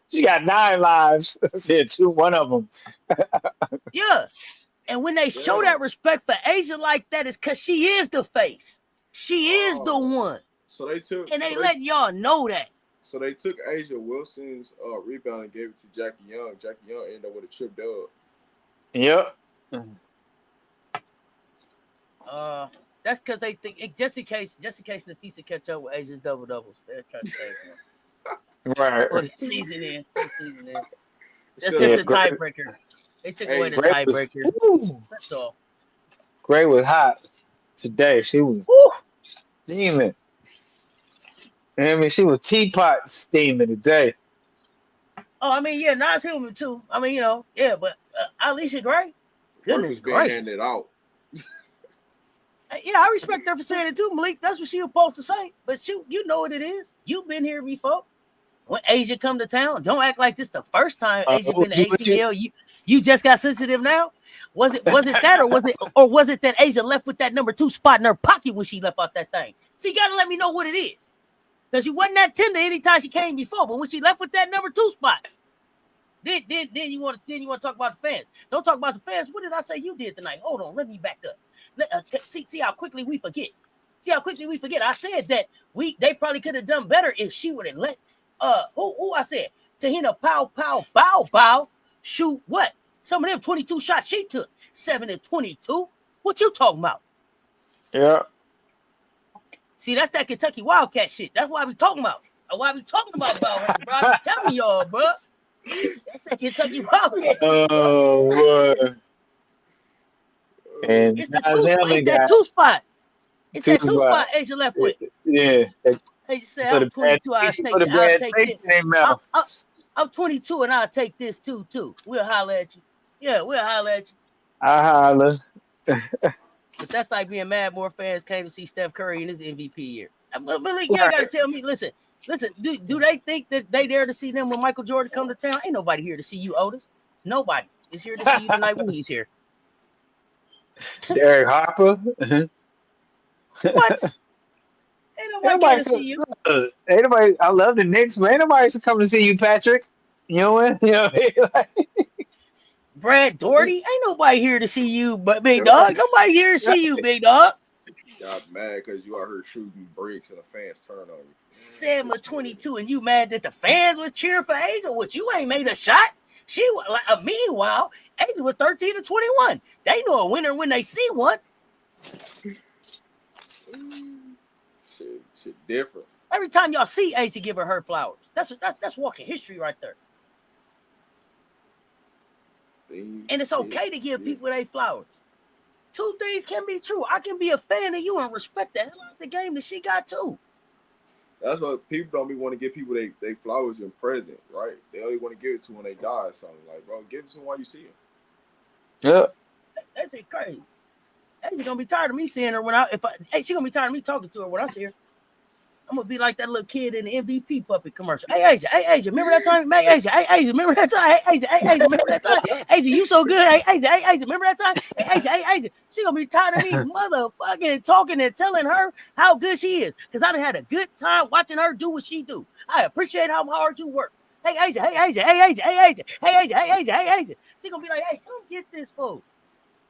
She got 9 lives. Said one of them. Yeah. And when they show that respect for Asia like that, it's because she is the face. She is the one. So they took, and they letting y'all know that. So they took Asia Wilson's rebound and gave it to Jackie Young. Jackie Young ended up with a trip dub. Yep. That's because they think just in case Nafisa catch up with Asia's double doubles, they're trying to save him. Right. For the season in. That's just the tiebreaker. They took away the tiebreaker. That's all. Gray was hot today. She was steaming. I mean, she was teapot steaming today. Oh, I mean, yeah, Nas Hillman too. I mean, but Alicia Gray, goodness gracious. Handed out. Yeah, I respect her for saying it too, Malik. That's what she was supposed to say. But you know what it is. You've been here before. When Asia come to town, don't act like this the first time Asia been to ATL. You just got sensitive now. Was it that, or was it that Asia left with that number 2 spot in her pocket when she left out that thing? See, you gotta let me know what it is. Because she wasn't that tender anytime she came before, but when she left with that number 2 spot, then you want to talk about the fans. Don't talk about the fans. What did I say you did tonight? Hold on, let me back up. See how quickly we forget. I said that they probably could have done better if she would have let who I said Tahina Bow shoot what? Some of them 22 shots she took 7-22. What you talking about? Yeah. See, that's that Kentucky Wildcat shit. That's why we talking about. Why we talking about bro? I'm telling y'all, bro. That's that Kentucky Wildcat shit. Oh, boy. And it's that 2 spot. It's that 2 spot Asia left with. Yeah. Asia said, Put I'm a bad 22. I'll taste, take put a that. I'll bad take taste this. in their mouth. I'm 22 and I'll take this too. We'll holler at you. Yeah, we'll holler at you. I holler. But that's like being mad more fans came to see Steph Curry in his MVP year. But you ain't Right. got to tell me. Listen. Do they think that they there to see them when Michael Jordan come to town? Ain't nobody here to see you, Otis. Nobody is here to see you tonight when he's here. Derek Harper. What? Ain't Ain't nobody care nobody, to see you. ain't nobody. I love the Knicks, but ain't nobody coming to see you, Patrick. You know what? You know what I mean? Brad Doherty, ain't nobody here to see you, but big dog. Nobody here to see you, big dog. Got mad because you out here shooting bricks and the fans turn on you. 7-22, and you mad that the fans was cheering for Asia? What, you ain't made a shot? She was like, meanwhile, Asia was 13-21. They know a winner when they see one. Shit different. Every time y'all see Asia, give her flowers. That's walking history right there. And it's okay to give people their flowers. Two things can be true. I can be a fan of you and respect the hell out of the game that she got too. That's what people don't be want to give people they flowers in present, right? They only want to give it to when they die or something. Like, bro, give it to them while you see them. Yeah. That's it crazy. She's gonna be tired of me seeing her she gonna be tired of me talking to her when I see her. I'm gonna be like that little kid in the MVP puppet commercial. Hey Asia, remember that time? Hey Asia, remember that time? Hey Asia, remember that time? Asia, you so good. Hey Asia, remember that time? Hey Asia. She gonna be tired of me motherfucking talking and telling her how good she is. Cause I done had a good time watching her do what she do. I appreciate how hard you work. Hey Asia. She gonna be like, hey, come get this fool.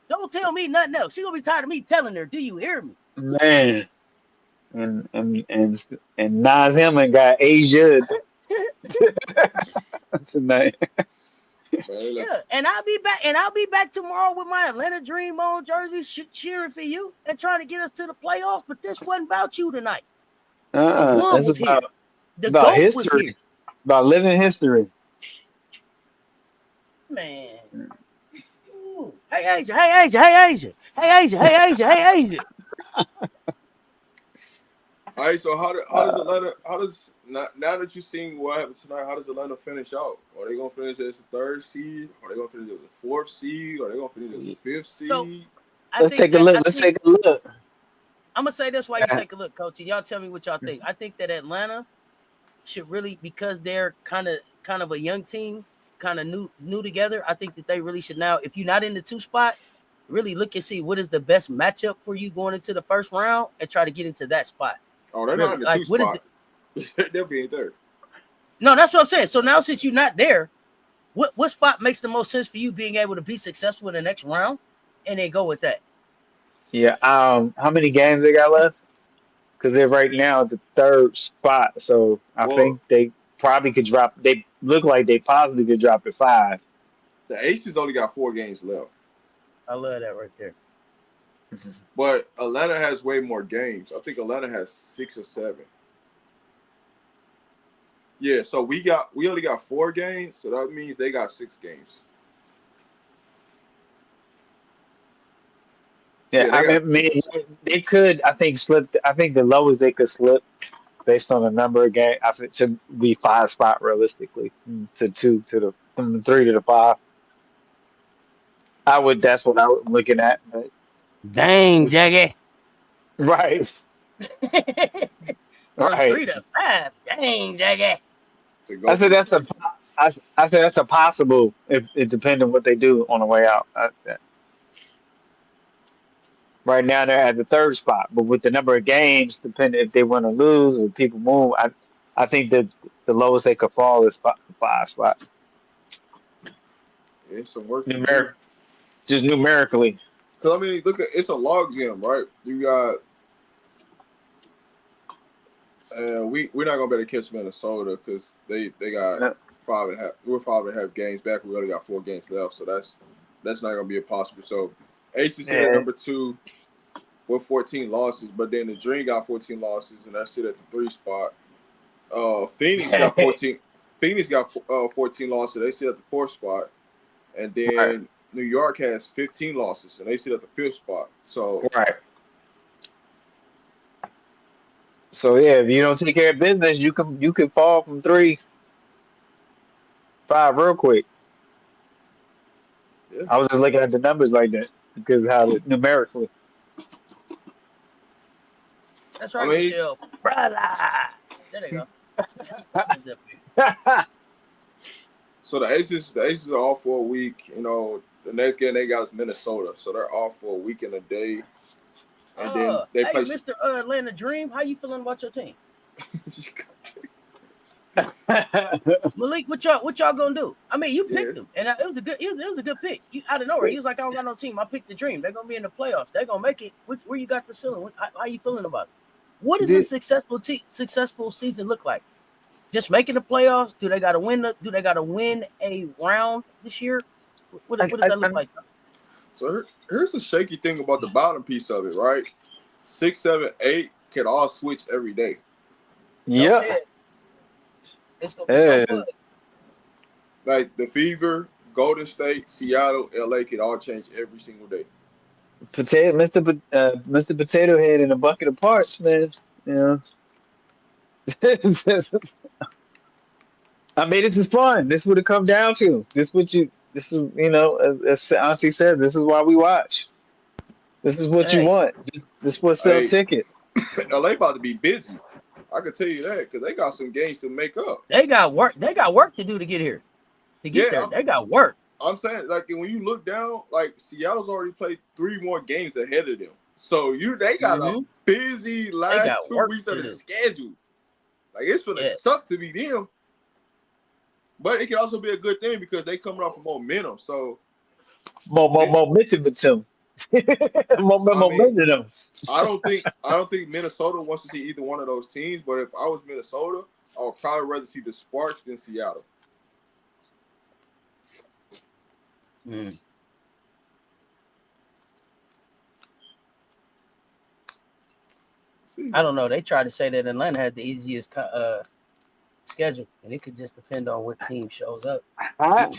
Don't tell me nothing else. She gonna be tired of me telling her, do you hear me? Man. And Nas Hillman got Asia tonight. Yeah, and I'll be back tomorrow with my Atlanta Dream on jersey, cheering for you and trying to get us to the playoffs. But this wasn't about you tonight. The one It's was here. The about GOAT was here. history, about living history. Man. Ooh. Hey Asia. All right, so how does Atlanta now that you've seen what happened tonight, how does Atlanta finish out? Are they gonna finish as the third seed? Are they gonna finish as the fourth seed? Are they gonna finish as the fifth seed? So Let's take a look. I'm gonna say this while you take a look, Coach, and y'all tell me what y'all think. I think that Atlanta should really, because they're kind of a young team, kind of new together. I think that they really should now, if you're not in the 2 spot, really look and see what is the best matchup for you going into the first round and try to get into that spot. Oh, they're really, not in the 2 spot. They'll be in third. No, that's what I'm saying. So now, since you're not there, what spot makes the most sense for you being able to be successful in the next round, and then go with that? Yeah. How many games they got left? Because they're right now at the third spot. So I think they probably could drop. They look like they possibly could drop at 5. The Aces only got 4 games left. I love that right there. But Atlanta has way more games. I think Atlanta has 6 or 7. Yeah, so we only got 4 games, so that means they got 6 games. Yeah, I mean, they could. I think slip. I think the lowest they could slip, based on the number of games, I think should be 5 spot realistically, to 2 to the from the 3 to the 5. That's what I was looking at. But, Dang, Jaggy. right. From Right. 3 to 5. Dang, Jaggy. I said that's a. I said that's a possible. If it depends on what they do on the way out. Right now they're at the third spot, but with the number of games, depending if they win or lose or people move, I think that the lowest they could fall is 5 spots. It's some work to do. Just numerically. Because, I mean, look, it's a log jam, right? You got we're not gonna be able to catch Minnesota because they got 5.5. We're 5.5 games back. We only got 4 games left, so that's not gonna be impossible. So Aces sit at number 2 with 14 losses, but then the Dream got 14 losses, and that's it at the 3 spot. Phoenix got 14. Phoenix got 14 losses. They sit at the 4th spot, and then New York has 15 losses, and they sit at the 5th spot. So So yeah, if you don't take care of business, you can fall from 3-5 real quick. Yeah. I was just looking at the numbers like that because how it numerically. That's I right, mean, Michelle. Brothers. There they go. Just up here. so the Aces are off for a week. You know, the next game they got is Minnesota, so they're off for a week and a day, and then they Hey, play. Mr. Atlanta Dream, how you feeling about your team? Malik, what y'all gonna do? I mean, you picked them, and it was a good pick. You out of nowhere, he was like, I don't got no team. I picked the Dream. They're gonna be in the playoffs. They're gonna make it. Where you got the ceiling? How you feeling about it? What does a successful season look like? Just making the playoffs? Do they got to win? Do they got to win a round this year? What does that look like? So here's the shaky thing about the bottom piece of it, right? 6, 7, 8 can all switch every day. Yeah. It's gonna be so fun. Like the Fever, Golden State, Seattle, LA can all change every single day. Mr. Potato Head in a bucket of parts, man. You know. I mean, this is fun. This would have come down to. This is, you know, as Auntie says, this is why we watch. This is what you Hey, want. This is what sell Hey, tickets. LA about to be busy. I can tell you that because they got some games to make up. they got work. They got work to do to get here. To get there, they got work. I'm saying, like, when you look down, like Seattle's already played 3 more games ahead of them. So they got a busy last 2 weeks of the schedule. Like, it's gonna suck to be them. But it can also be a good thing because they coming off of momentum. So momentum. Momentum. I don't think Minnesota wants to see either one of those teams. But if I was Minnesota, I would probably rather see the Sparks than Seattle. I don't know. They tried to say that Atlanta had the easiest schedule, and it could just depend on what team shows up. How?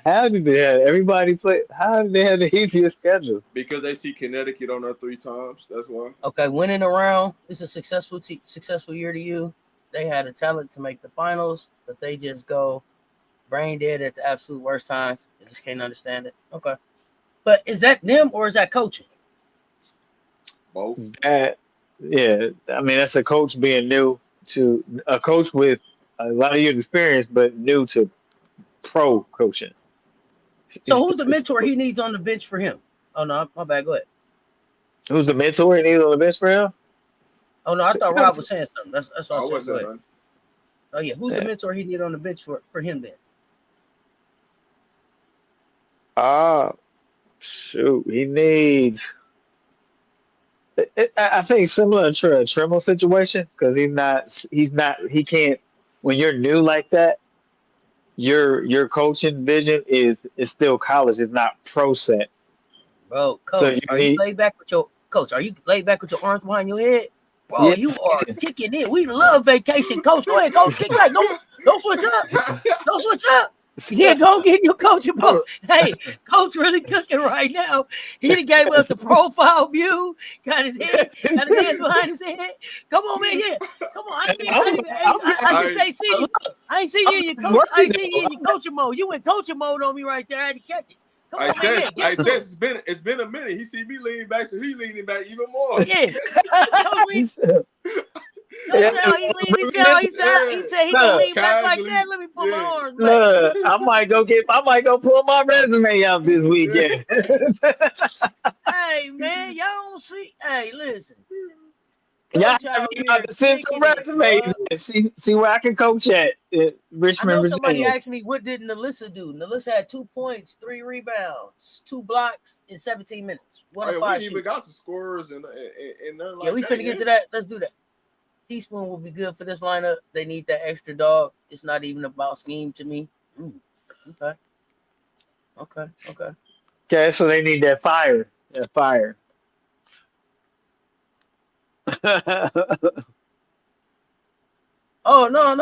How did they have everybody play? How did they have the easiest schedule? Because they see Connecticut on there 3 times. That's why. Okay, winning around is a successful year to you. They had a talent to make the finals, but they just go brain dead at the absolute worst times. I just can't understand it. Okay, but is that them or is that coaching? Both. Yeah, I mean that's a coach being new to a coach with a lot of years experience, but new to pro coaching. So who's the mentor he needs on the bench for him? Oh no, my bad. Go ahead. Who's the mentor he needs on the bench for him? Oh no, I thought Rob was saying something. That's all I was saying. Go ahead. Oh yeah, who's the mentor he need on the bench for him then? Shoot, he needs. I think similar to a Tremel situation because he can't. When you're new like that, your coaching vision is still college. It's not pro set. Bro, coach, So you laid back with your coach? Are you laid back with your arms behind your head? Bro, yeah. You are kicking in. We love vacation, coach. Go ahead, coach. Kick back. Don't switch up. Don't switch up. Yeah, go get your coaching ball. Hey, coach really cooking right now. He done gave us the profile view. Got his hands behind his head. Come on, man. Yeah. Come on. I ain't see you in your coach. I ain't see you in your coaching mode. You in coaching mode on me right there. I had to catch it. It's been a minute. He see me leaning back, so he leaning back even more. Yeah. He said he gonna lean back like that. Let me put my arms back. I might go pull my resume out this weekend. Hey man, y'all don't see. Hey, listen. Y'all have to send some resumes and see where I can coach at Richmond, I know Virginia. somebody asked me, what did Nalissa do? Nalissa had 2 points, 3 rebounds, 2 blocks in 17 minutes. We ain't even got to scorers and nothing like that. We finna get to that. Let's do that. Teaspoon will be good for this lineup. They need that extra dog. It's not even about scheme to me. Okay, so they need that fire. That fire. Oh no!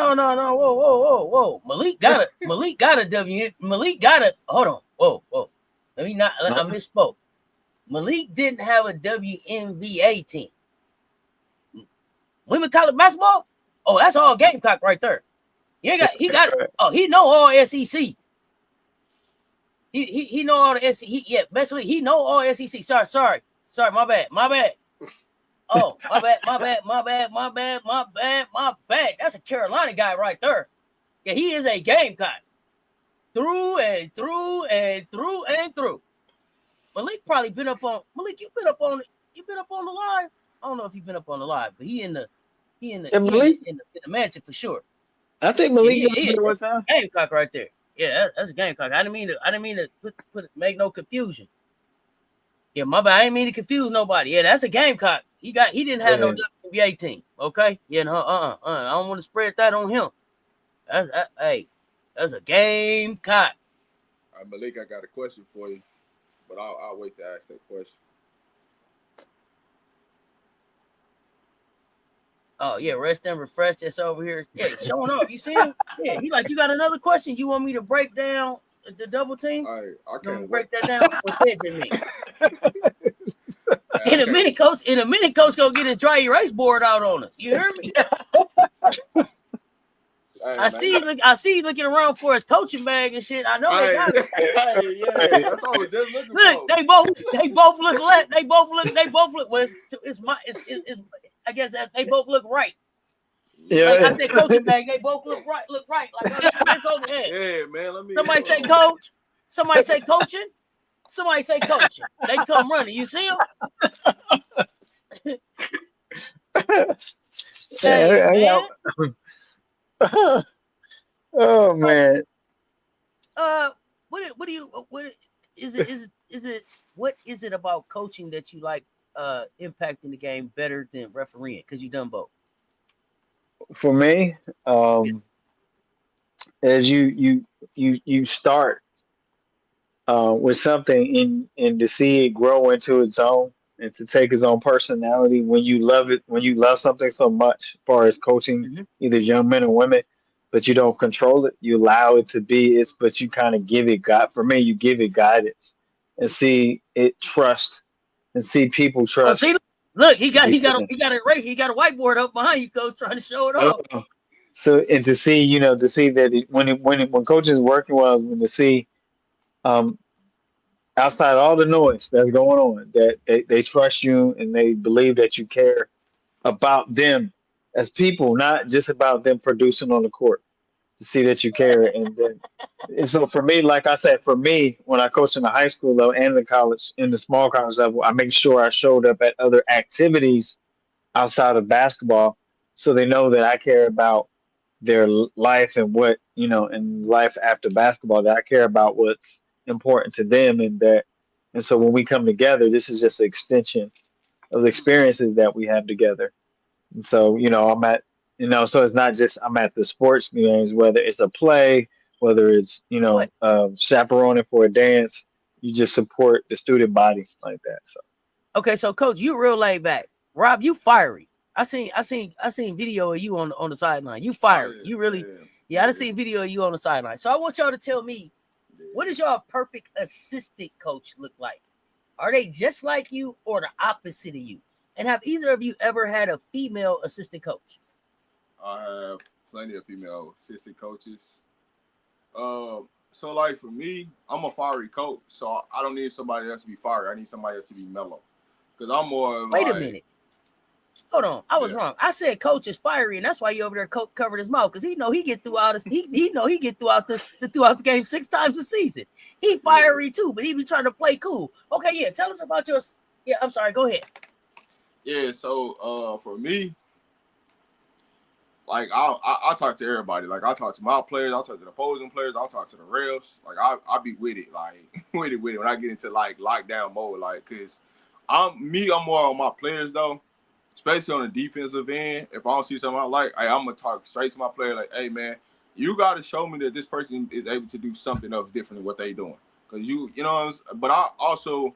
Whoa! Malik got a W. Malik got a. Hold on. Whoa! Let me not. I misspoke. Malik didn't have a WNBA team. women college basketball. Oh, that's all Gamecock right there. He got it. Oh, he know all SEC. He know all the SEC. Basically he know all SEC. Sorry, my bad. Oh, my bad. That's a Carolina guy right there. Yeah, he is a Gamecock. Through and through. Malik probably been up on Malik. You've been up on the live. I don't know if you've been up on the live, but he in the mansion for sure. I think Malik he one time. Gamecock right there. Yeah, that's a Gamecock. I didn't mean to make no confusion. Yeah, my bad. I didn't mean to confuse nobody. Yeah, that's a Gamecock. He didn't have no WNBA team. Okay. Yeah, no, I don't want to spread that on him. That's a Gamecock. Malik, I got a question for you, but I'll wait to ask that question. Oh yeah, rest and refresh. That's over here. Yeah, showing off. You see him? Yeah, he like, you got another question. You want me to break down the double team? I can't break that down. What's edging me? In a minute, coach gonna get his dry erase board out on us. You hear me? I see looking around for his coaching bag and shit. I know they got it. That's all we're just looking for. They both look left. They both look. Well, it's I guess that they both look right. Yeah, like I said, coaching bag. They both look right. Like it's over here. Yeah, man. Somebody say coach. Somebody say coaching. Somebody say coaching. They come running. You see them? Hey, man. Oh man. What is it about coaching that you like impacting the game better than refereeing? Because you done both. For me, as you start with something and to see it grow into its own and to take its own personality when you love something so much, as far as coaching either young men or women, but you don't control it, you allow it to be it, but you kind of give it you give it guidance and see it trust and see people trust. Oh, see, look, he got it right. He got a whiteboard up behind you, coach, trying to show it off. So, and to see that when coaching is working well, when to see outside all the noise that's going on, that they trust you and they believe that you care about them as people, not just about them producing on the court. To see that you care, and so for me, like I said, when I coached in the high school level and the college, in the small college level, I make sure I showed up at other activities outside of basketball, so they know that I care about their life and and life after basketball, that I care about what's important to them, and so when we come together, this is just an extension of the experiences that we have together. And so, I'm at, so it's not just I'm at the sports games, whether it's a play, whether it's, chaperoning for a dance, you just support the student body like that. So. Okay. So coach, you real laid back. Rob, you fiery. I seen video of you on the sideline. You fiery. You really, I done seen video of you on the sideline. So I want y'all to tell me, what does y'all perfect assistant coach look like? Are they just like you or the opposite of you? And have either of you ever had a female assistant coach? I have plenty of female assistant coaches. So like for me, I'm a fiery coach, so I don't need somebody else to be fiery. I need somebody else to be mellow. Because I'm more Wait a minute. Hold on. I was wrong. I said coach is fiery, and that's why you over there covered his mouth, because he know he get throughout this. He know he get throughout the game 6 times a season. He fiery too, but he be trying to play cool. Okay, yeah. Tell us about your. Yeah, I'm sorry. Go ahead. Yeah, so for me, like I talk to everybody. Like I talk to my players, I'll talk to the opposing players, I'll talk to the refs. Like I be with it, like with it when I get into like lockdown mode, like because I'm more on my players though, especially on the defensive end. If I don't see something I like, I'm gonna talk straight to my player, like, hey man, you gotta show me that this person is able to do something else different than what they doing. Cause you know what I'm saying? But I also,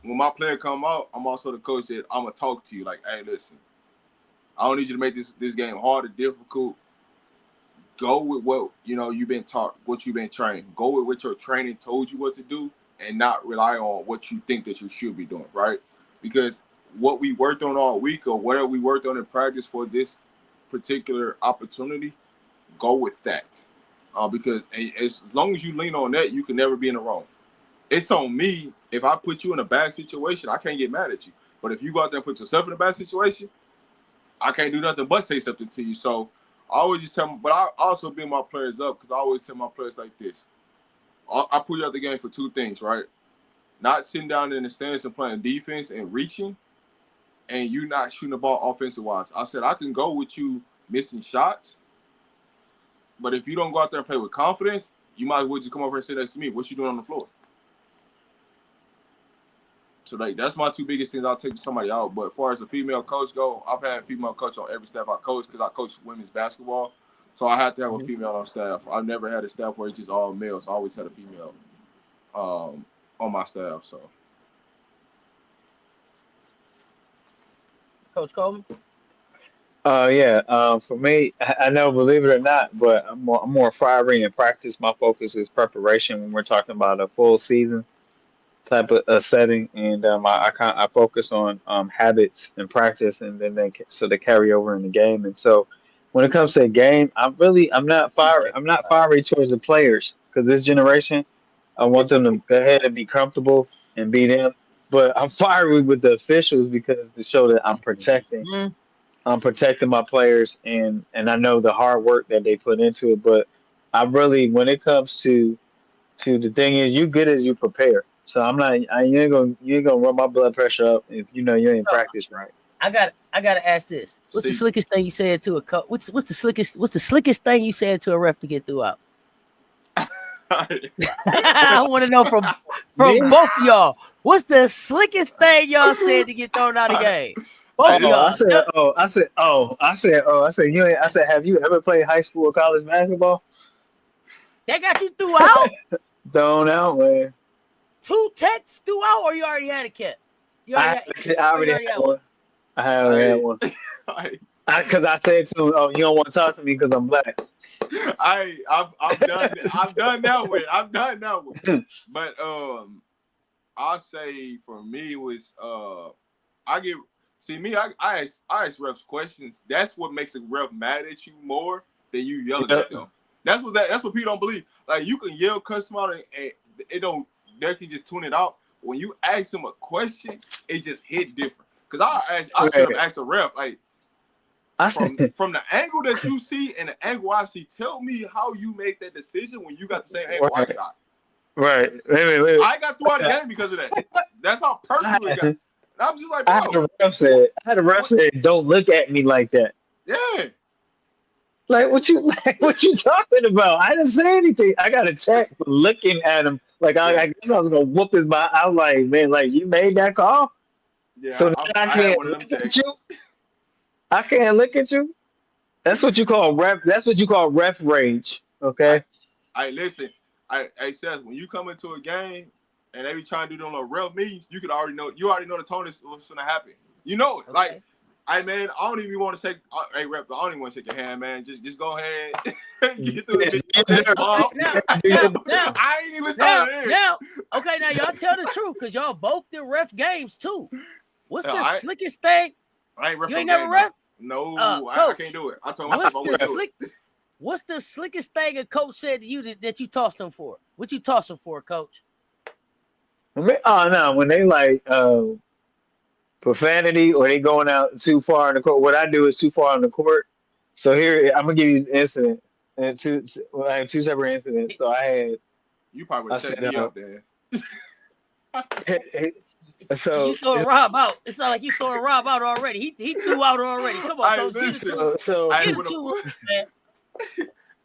when my player come out, I'm also the coach that I'm gonna talk to you like, hey, listen, I don't need you to make this game hard or difficult. Go with what you've been taught, what you've been trained. Go with what your training told you what to do, and not rely on what you think that you should be doing, right? Because what we worked on all week or whatever we worked on in practice for this particular opportunity, go with that. Because as long as you lean on that, you can never be in the wrong. It's on me. If I put you in a bad situation, I can't get mad at you. But if you go out there and put yourself in a bad situation, I can't do nothing but say something to you. So I always just tell them, but I also build my players up because I always tell my players like this. I put you out the game for two things, right? Not sitting down in the stands and playing defense and reaching, and you not shooting the ball offensive wise. I said I can go with you missing shots, but if you don't go out there and play with confidence, you might as well just come over and sit next to me. What you doing on the floor? So like that's my two biggest things. I'll take somebody out. But as far as a female coach go, I've had a female coach on every staff I coach because I coach women's basketball. So I had to have a female on staff. I've never had a staff where it's just all males. I always had a female on my staff. So Coach Coleman? Yeah. For me, I know, believe it or not, but I'm more fiery in practice. My focus is preparation when we're talking about a full season type of a setting, and I focus on habits and practice, and then so they carry over in the game. And so when it comes to a game, I'm not fiery. I'm not fiery towards the players because this generation, I want them to go ahead and be comfortable and be them. But I'm fiery with the officials because to show that I'm protecting my players, and I know the hard work that they put into it. But I really, when it comes to the thing is, you good as you prepare. So I'm not. You ain't gonna run my blood pressure up if you know you ain't practice right. I gotta ask this. What's the slickest thing you said to a coach? What's the slickest thing you said to a ref to get through out? I want to know from both of y'all. What's the slickest thing y'all said to get thrown out of the game? Both of y'all. I said, you ain't. I said, have you ever played high school or college basketball? That got you through out? Thrown out, man. 2 texts through out, or you already had a kit? I already had one. I already had one. Because I said to him, "Oh, you don't want to talk to me because I'm black." I've done that one. I've done that one. But I'll say for me was I ask refs questions. That's what makes a ref mad at you more than you yelling at them. That's what people don't believe. Like you can yell, cuss them out, and it don't. They can just tune it out. When you ask them a question, it just hit different. Because I should have asked a ref like from the angle that you see and the angle I see. Tell me how you make that decision when you got the same angle I got. Right. Wait. I got through out the game because of that. That's how personal it got. And I'm just like, bro. I had a ref say, "Don't look at me like that." Yeah. Like what you talking about? I didn't say anything. I got a text for looking at him. Like I guess I was gonna whoop his butt. I was like, man, like you made that call. Yeah. So I can't look at you. I can't look at you. That's what you call ref. That's what you call ref rage. Okay. Listen. I says when you come into a game and they be trying to do them little ref meetings, you already know the tone is what's gonna happen. You know it. Okay. Like, man, I don't even want to shake. Hey, rep, I don't even want to shake your hand, man. Just go ahead, get through it. Now, I ain't even now. Okay, now y'all tell the truth because y'all both did ref games too. What's the slickest thing? I ain't ref. You ain't never ref? No, I can't do it. I told myself I wouldn't do it. What's the slickest thing a coach said to you that you tossed him for? What you tossed him for, coach? Oh no, when they like profanity or they going out too far in the court. What I do is too far on the court. So here I'm gonna give you an incident and I have two separate incidents. So I had. You probably would set me up there. So you throwing Rob out. It's not like you throwing Rob out already. He threw out already. Come on, coach.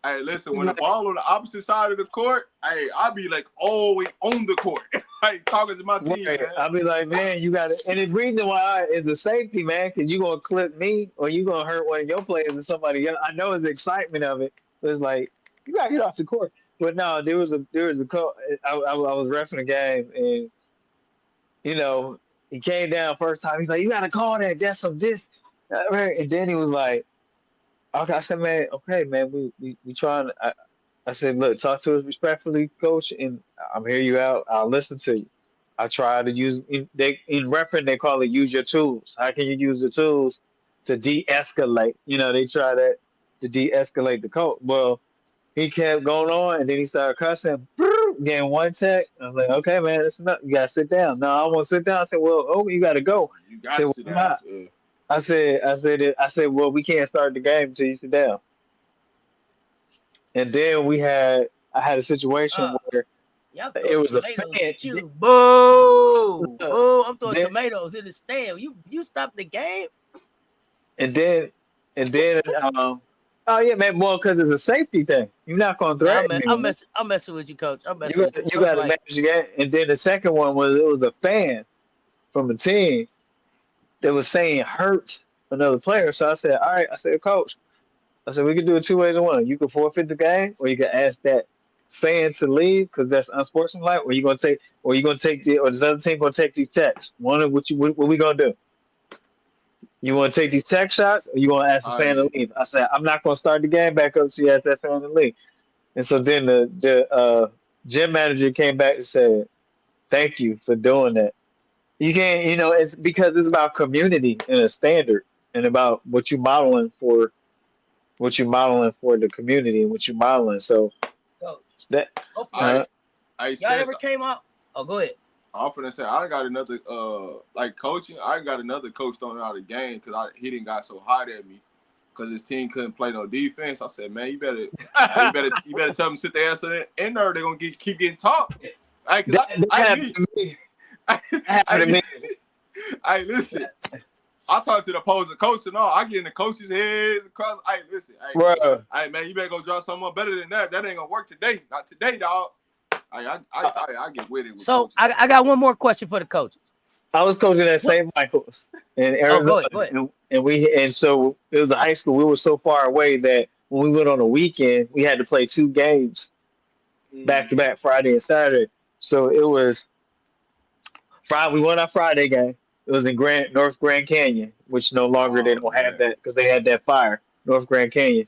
Hey, listen, when the ball on the opposite side of the court, I'll be like all the way on the court. Talking to my team, man. I'll be like, man, you got it. And the reason why is a safety, man, because you're going to clip me or you're going to hurt one of your players or somebody else. I know it's the excitement of it. It's like, you got to get off the court. But no, there was a coach. I was reffing a game and, he came down first time. He's like, you got to call that. That's some this. And then he was like, okay, I said, man, we trying. I said, look, talk to us respectfully, coach, and I'm hear you out. I'll listen to you. I try to use in reference they call it use your tools. How can you use the tools to de-escalate? They try that to de-escalate the coach. Well, he kept going on, and then he started cussing. Getting one tech. I was like, okay, man, that's enough. You gotta sit down. No, I won't sit down. I said, well, oh, you gotta go. You I got said, to well, sit I'm down. not. I said, well, we can't start the game until you sit down. And then I had a situation Uh, where y'all it throwing was a tomatoes fan. at you. Boo! Look, Boo! I'm throwing then tomatoes in the stand. You stopped the game. and then and then oh yeah, man, well, because it's a safety thing. You're not gonna Nah, threaten me, man. I'm messing with you, coach. I'm You messing with you. got you I was got to like, manage the game. And then the second one was it was a fan from a team that was saying hurt another player. So I said, all right, I said, coach, I said we can do it two ways in one. You can forfeit the game, or you can ask that fan to leave because that's unsportsmanlike, or you gonna take or this other team gonna take these texts. One of what we gonna do? You want to take these tech shots, or you want to ask the fan to I leave? I said, I'm not going to start the game back up till you ask that fan to leave. And so then the gym manager came back and said, thank you for doing that. You can't, it's because it's about community and a standard and about what you modeling for the community and what you modeling. So coach, that, go for it. I uh, I Y'all said ever came out? Oh, go ahead. I'm finna say I got another like coaching. I got another coach throwing out of the game because he didn't got so hot at me because his team couldn't play no defense. I said, man, you better tell them to sit their ass in there. They're gonna keep getting taught. Cause that I happened me to me. I, That happened to I, me. I listen. I talk to the opposing coach and all. I get in the coach's heads across. I listen. Bro, Hey man, you better go draw someone better than that. That ain't gonna work today. Not today, dog. I get with it. With So coaches. I got one more question for the coaches. I was coaching at What? St. Michael's in Oh, go Arizona, ahead. Go ahead. and so it was a high school. We were so far away that when we went on a weekend, we had to play two games back to back, Friday and Saturday. So it was Friday. We won our Friday game. It was in North Grand Canyon, which no longer they Oh don't have man. that because they had that fire, North Grand Canyon.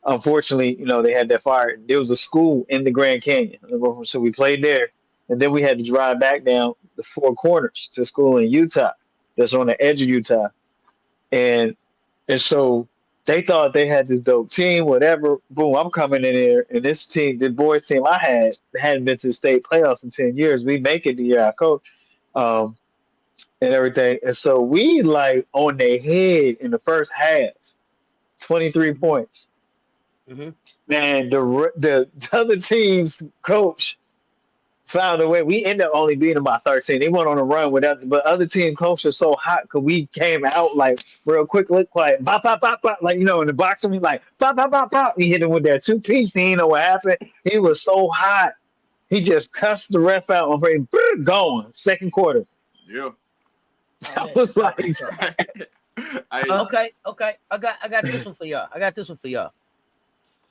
Unfortunately, they had that fire. There was a school in the Grand Canyon, so we played there, and then we had to drive back down the Four Corners to school in Utah. That's on the edge of Utah, and so they thought they had this dope team, whatever. Boom, I'm coming in there, and this team, the boys team I had, hadn't been to the state playoffs in 10 years. We make it the year I coach, um, and everything, and so we like on their head in the first half, 23 Mm-hmm. points. Mm-hmm. Man, the other team's coach found a way. We ended up only beating them by 13. They went on a run without, but other team coach was so hot because we came out like real quick, look like bop bop bop bop, like in the boxing, we like bop bop bop bop. He hit him with that two piece. He didn't know what happened. He was so hot. He just cussed the ref out on him. Going second quarter. Yeah. Oh I man, was too tough, too like, tough. I huh? Okay. I got this one for y'all. I got this one for y'all.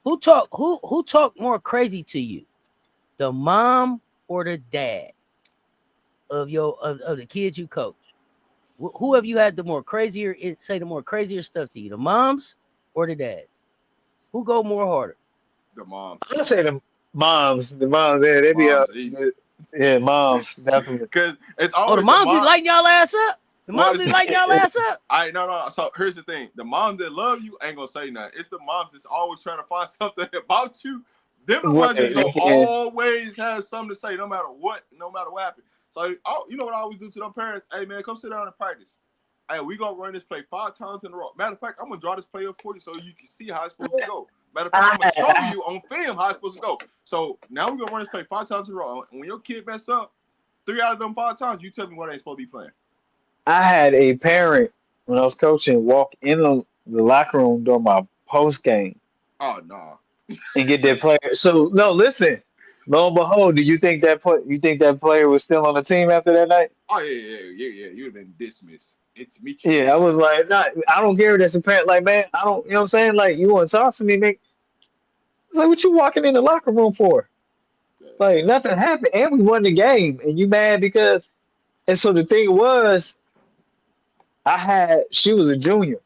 Who talk more crazy to you? The mom or the dad of the kids you coach? Who have you had the more crazier say the more crazier stuff to you? The moms or the dads? Who go more harder? the moms. I'm gonna say the moms, yeah, they be up. Moms easy. Yeah, moms, definitely. Cause it's Oh, the always the moms be mom. lighting y'all ass up. The Well, moms be lighting y'all ass up. I no. So here's the thing: the moms that love you ain't gonna say nothing. It's the moms that's always trying to find something about you. Them the ones that's gonna Yeah. always have something to say, no matter what happens. So you know what I always do to them parents? Hey man, come sit down and practice. Hey, we gonna run this play 5 times in a row. Matter of fact, I'm gonna draw this play up for you so you can see how it's supposed to go. Matter of fact, I'm gonna show you on film how it's supposed to go. So now we're gonna run this play 5 times in a row. And when your kid mess up, 3 out of them 5 times, you tell me what they ain't supposed to be playing. I had a parent when I was coaching walk in the locker room during my post game Oh no. and get their player. So no, listen. Lo and behold, do you think that player was still on the team after that night? Oh yeah. You'd have been dismissed. It's Michi. Yeah, I was like, nah, I don't care. That's a parent. Like, man, I don't. You know what I'm saying? Like, you want to talk to me, Nick? Like, what you walking in the locker room for? Like, nothing happened, and we won the game, and you mad because? And so the thing was, she was a junior,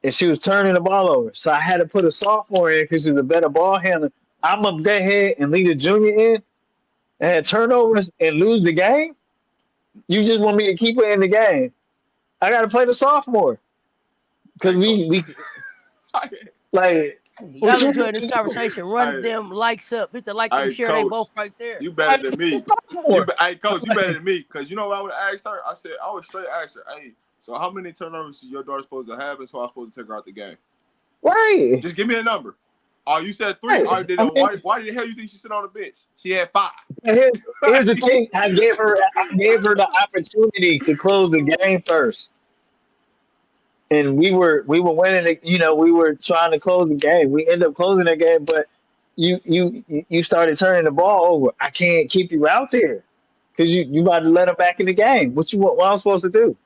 and she was turning the ball over. So I had to put a sophomore in because she was a better ball handler. I'm up that head and lead a junior in, and turnovers and lose the game. You just want me to keep her in the game. I got to play the sophomore because Hey, coach. we like what Y'all you want enjoying me this to do? conversation? Run Hey, them likes up. Hit the like and hey, share. They coach. both right there. You better I than play me. the sophomore. Hey, coach. You better Like, than me. Cause you know what I would have asked her. I would straight ask her. Hey, so how many turnovers is your daughter supposed to have, and so I'm supposed to take her out the game? right, Just give me a number. Oh, you said 3. All right, right. then I mean, why the hell you think she sit on the bench? She had 5. here's the thing. I gave her the opportunity to close the game first. And we were winning it, we were trying to close the game. We ended up closing that game, but you started turning the ball over. I can't keep you out there because you about to let them back in the game. What I'm supposed to do?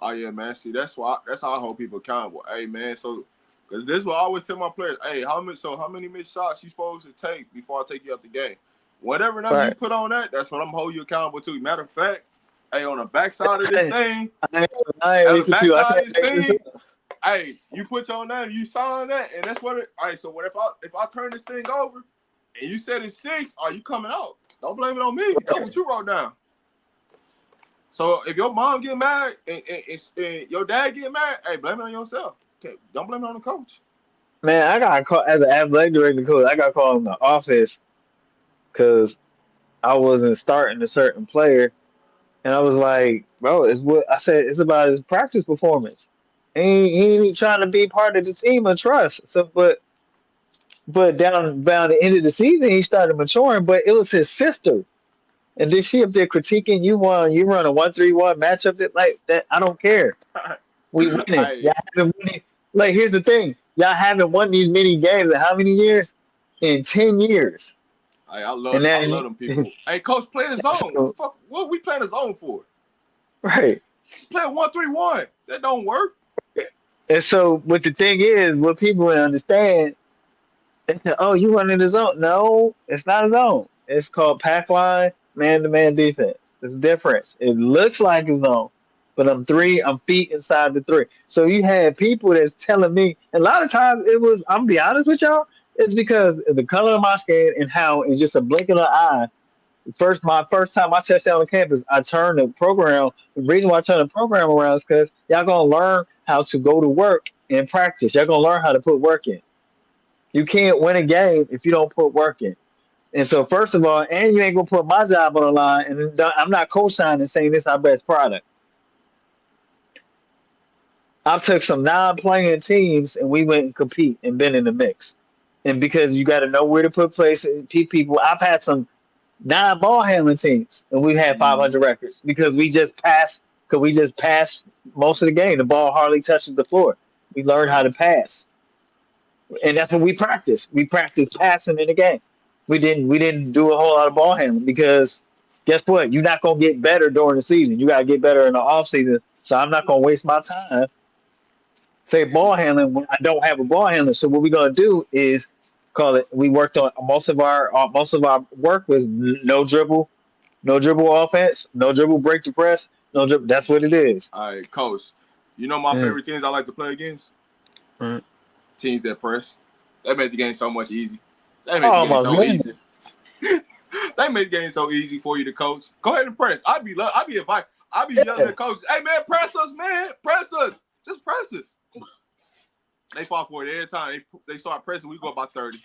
Oh yeah, man. See, that's how I hold people accountable. Hey, man. So, because this will always tell my players, hey, how many missed shots you supposed to take before I take you out the game? Whatever number you Right. put on that, that's what I'm holding you accountable to. Matter of fact, hey, on the backside of this I, thing, I ain't on the listen to you. I backside can't of this make this thing, up. hey, you put your name, you sign that, and that's what it. All right, so what if I turn this thing over, and you said it's 6, are you coming out? Don't blame it on me. That's what you wrote down. So if your mom get mad and your dad get mad, hey, blame it on yourself. Okay, don't blame it on the coach. Man, I got called as an athletic director coach. I got called in the office because I wasn't starting a certain player. And I was like, bro, it's what I said. It's about his practice performance. He ain't trying to be part of the team or trust. So, but down the end of the season, he started maturing. But it was his sister, and then she up there critiquing you run a 1-3-1 matchup that like that. I don't care. We winning. Hey, Y'all haven't won. Like here's the thing, y'all haven't won these many games in how many years? In 10 years. And I love then them people. Hey, coach, play the zone. What the so fuck? What we playing the zone for? right. Play 1-3-1. That don't work. And so, but the thing is, what people don't understand. They said, "Oh, you running the zone?" No, it's not a zone. It's called pack line, man-to-man defense. There's a difference. It looks like a zone, but I'm feet inside the three. So you had people that's telling me, and a lot of times it was. I'm gonna be honest with y'all. It's because of the color of my skin and how it's just a blink of an eye. My first time I touched down on campus, I turned the program. The reason why I turned the program around is because y'all gonna learn how to go to work and practice. Y'all gonna learn how to put work in. You can't win a game if you don't put work in. And so, first of all, and you ain't gonna put my job on the line. And I'm not co-signing saying this is our best product. I took some non-playing teams and we went and compete and been in the mix. And because you got to know where to put places, people. I've had some non-ball handling teams and we've had Mm-hmm. 500 records because we just passed. Because we just passed most of the game. The ball hardly touches the floor. We learned how Yeah. to pass, and that's what we practice. We practice passing in the game. We didn't do a whole lot of ball handling because guess what? You're not gonna get better during the season. You gotta get better in the off season. So I'm not gonna waste my time say ball See, handling when I don't have a ball handler. So what we're gonna do is call it. We worked on most of our work was no dribble, no dribble offense, no dribble break the press, no dribble. That's what it is. all right, coach. You know my Mm, favorite teams I like to play against? mm. Teams that press. They make the game so much easy. They make the game Almost so man. easy. They make the game so easy for you to coach. Go ahead and press. I be yelling Yeah. at coaches, hey man, press us, man. Press us. Just press us. They fall for it every time. They start pressing, we go about 30.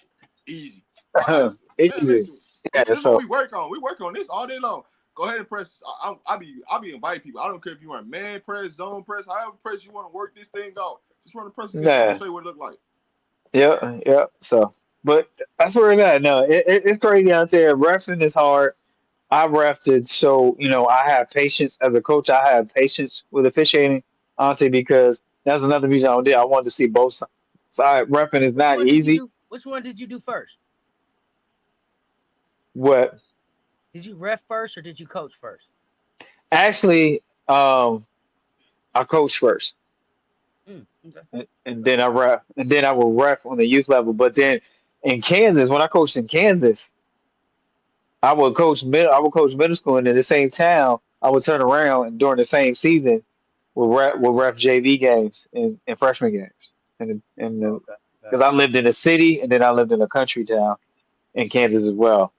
Easy. Man, Easy. listen. Yeah. This is what So we work on. We work on this all day long. Go ahead and press. I be inviting people. I don't care if you want man press, zone press, however press you want to work this thing out. Just run the press against me. I'm gonna yeah. show you what it look like. Yeah, yeah. So, but that's where it's at. No, it's crazy out there. Refing is hard. I refed it, so I have patience as a coach. I have patience with officiating, honestly, because that's another reason I did. I wanted to see both sides. Side refing is Which not one did you easy. do? Which one did you do first? What Did you ref first or did you coach first? actually, I coach first, Okay. and then I ref, and then I will ref on the youth level. But then in Kansas, when I coached in Kansas, I would coach middle school, and in the same town, I would turn around and during the same season, we'll ref JV games and freshman games, and Okay. because I lived in a city and then I lived in a country town, in Kansas as well.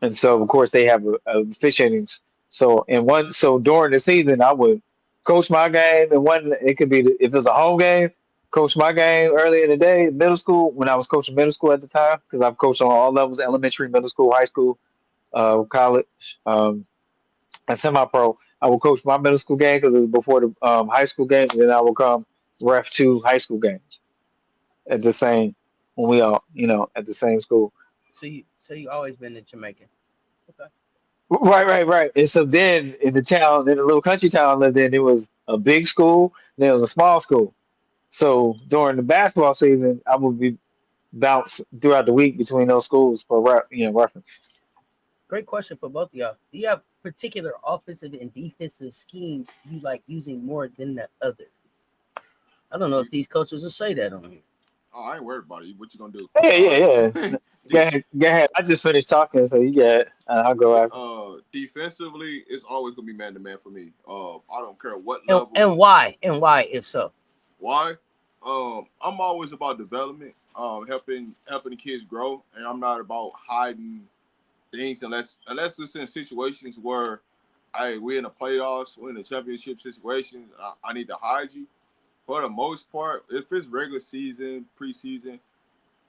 And so of course they have a officiating. So during the season, I would coach my game, and one it could be if it's a home game, coach my game early in the day, middle school when I was coaching middle school at the time because I've coached on all levels, elementary, middle school, high school, college, and semi-pro. I will coach my middle school game because it was before the high school games, and then I will come ref two high school games at the same when we all at the same school. So you always been a Jamaican. Okay. Right. And so then in the town, in the little country town I lived in, it was a big school, and there was a small school. So during the basketball season, I would be bounced throughout the week between those schools for reference. Great question for both of y'all. Do you have particular offensive and defensive schemes you like using more than the other? I don't know if these coaches will say that on here. Oh, I ain't worried about it. What you gonna do? Yeah. Go Def- ahead, go ahead. I just finished talking, so you got it. I'll go after. defensively, it's always gonna be man to man for me. I don't care what And, level. and why? And why, if so? Why? I'm always about development, helping the kids grow, and I'm not about hiding things unless it's in situations where, hey, we're in the playoffs, we're in the championship situations. I need to hide you. For the most part, if it's regular season, preseason,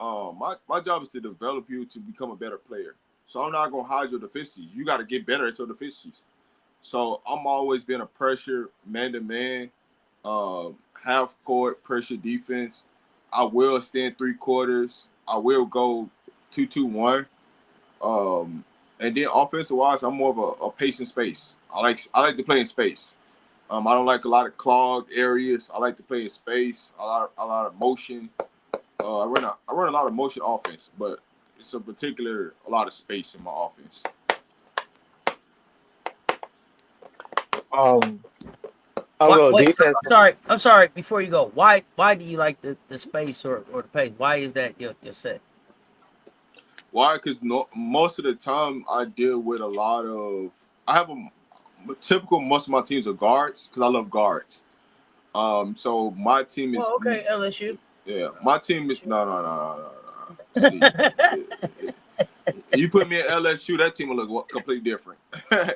my job is to develop you to become a better player. So I'm not gonna hide your deficiencies. You got to get better at your deficiencies. So I'm always been a pressure man to man, half court pressure defense. I will stand 3 quarters. I will go 2-2-1. And then offensive wise, I'm more of a patient space. I like to play in space. I don't like a lot of clogged areas. I like to play in space. A lot of motion. I run a lot of motion offense, but it's a lot of space in my offense. Um, I'll Why? go Wait, defense. I'm sorry. I'm sorry. Before you go, why do you like the space or the pace? Why is that your set? Why? Because most of the time I deal with a lot of. I have a typical. Most of my teams are guards because I love guards. So my team is. Well, okay, LSU. Yeah, my team is no. See, you put me in LSU, that team will look completely different. I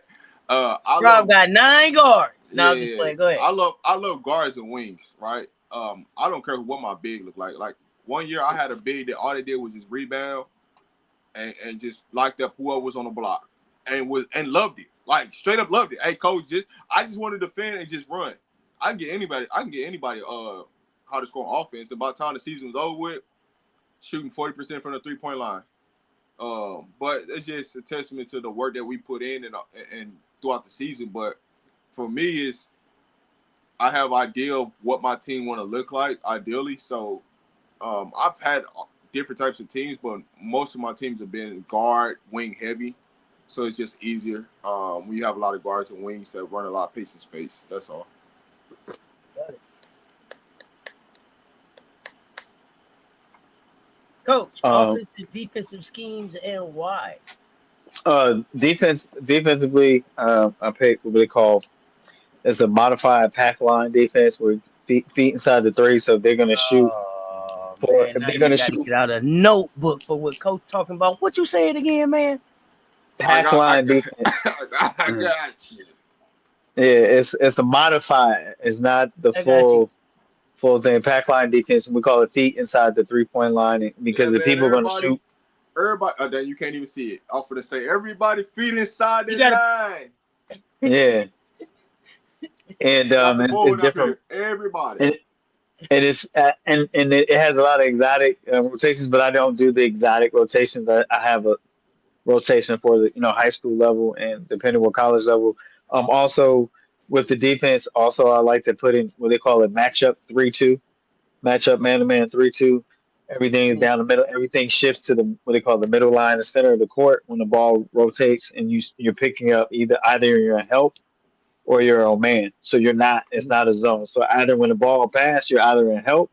Rob love, got 9 guards. No, I'm just yeah, playing. Go ahead. I love guards and wings, right? I don't care what my big look like. Like one year, I had a big that all they did was just rebound and just locked up whoever was on the block and loved it, like straight up loved it. Hey, coach, I just want to defend and just run. I can get anybody how to score on offense. And by the time the season was over with, shooting 40% from the 3-point line. But it's just a testament to the work that we put in and throughout the season. But for me, is I have idea of what my team want to look like ideally. So I've had different types of teams, but most of my teams have been guard, wing heavy. So it's just easier when you have a lot of guards and wings that run a lot of pace and space. That's all. Coach, Um, offensive, defensive schemes, and why? defensively, I pick what they call it's a modified pack line defense where feet inside the three, so they're gonna shoot Oh for man, if now they're you gonna got to shoot get out a notebook for what Coach talking about. What you say it again, man? I pack got, I line got, defense. I Mm. got you. Yeah, it's a modified. It's not the I got you. full thing. Pack line defense. We call it feet inside the 3 point line Yeah, because if man. people are gonna shoot, Everybody. Then you can't even see it. I'm gonna say everybody feet inside You the got to. line. yeah, and Got the it's board up different. here. Everybody. And and it has a lot of exotic rotations, but I don't do the exotic rotations. I have a rotation for the high school level and depending what college level. Also with the defense, also I like to put in what they call a matchup 3-2, matchup man to man 3-2. Everything is Mhm. down the middle. Everything shifts to the what they call the middle line, the center of the court when the ball rotates, and you're picking up either you're a help or you're a man. So you're not. It's not a zone. So either when the ball passes, you're either in help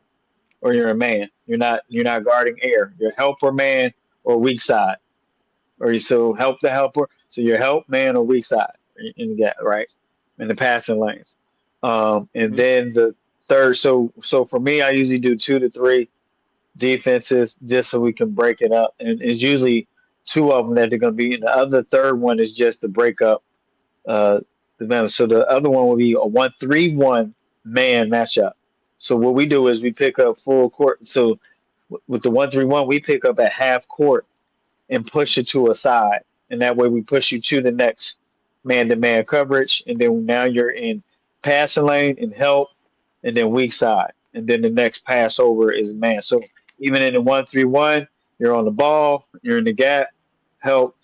or you're a man. You're not guarding air. You're help or man or weak side or you so help the helper. So your help man or weak side in the gap, right? In the passing lanes. And Mm-hmm. then the third. So for me, I usually do 2 to 3. defenses just so we can break it up. And it's usually two of them that they're going to be. And the other third one is just to break up uh, the man. So the other one will be a 1-3-1 man matchup. So what we do is we pick up full court. So with the 1-3-1, we pick up at half court and push it to a side. And that way we push you to the next man to man coverage. And then now you're in passing lane and help, and then weak side. And then the next pass over is man. So even in the 1-3-1, you're on the ball, you're in the gap, help.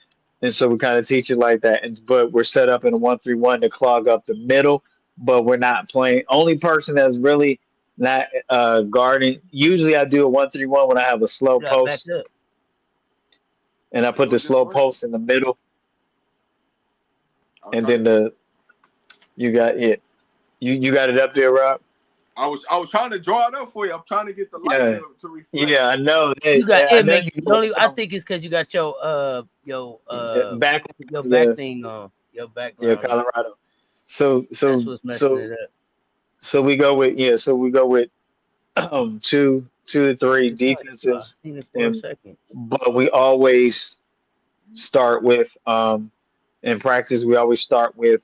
And so we kind of teach it like that. But we're set up in a 1-3-1 to clog up the middle, but we're not playing. Only person that's really not guarding. Usually I do a 1-3-1 when I have a slow You got back post up. and I Say put what the again, slow Lord? post in the middle, I was and trying then to get. you got it. You got it up there, Rob. I was trying to draw it up for you. I'm trying to get the light Yeah, to reflect. yeah, I know. You got I it, know man. you The know what only I'm I talking think it's because you got about. Back, your back yeah, thing on your yeah, background on. Colorado. So, That's so, what's messing so, it up. so we go with So we go with two to three I defenses, seen it for a and second. but we always start with in practice. We always start with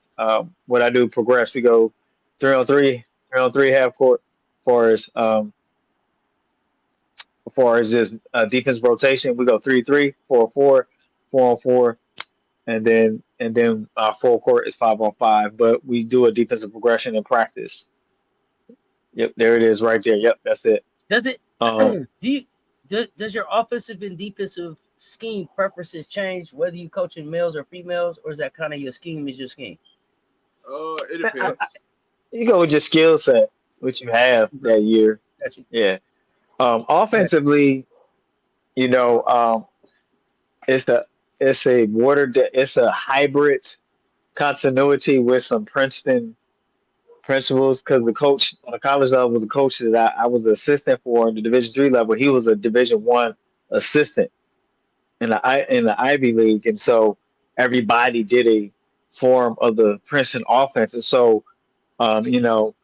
what I do progress. We go 3-on-3, 3-on-3 half court for as far as this defense rotation. We go 3-3, 4-4, 4-on-4, and then full court is 5-on-5. But we do a defensive progression in practice. Yep, there it is right there. Yep, that's it. Does it? Um, Does your offensive and defensive scheme preferences change whether you coaching males or females, or is that kind of your scheme is your scheme? It I- depends. you go with your skill set, which you have Okay, that year. got you. Yeah. Okay. Offensively, you know, it's a it's a hybrid continuity with some Princeton principles because the coach on the college level, the coach that I was an assistant for in the Division 3 level, he was a Division 1 assistant in the Ivy League, and so everybody did a form of the Princeton offense, and so you know,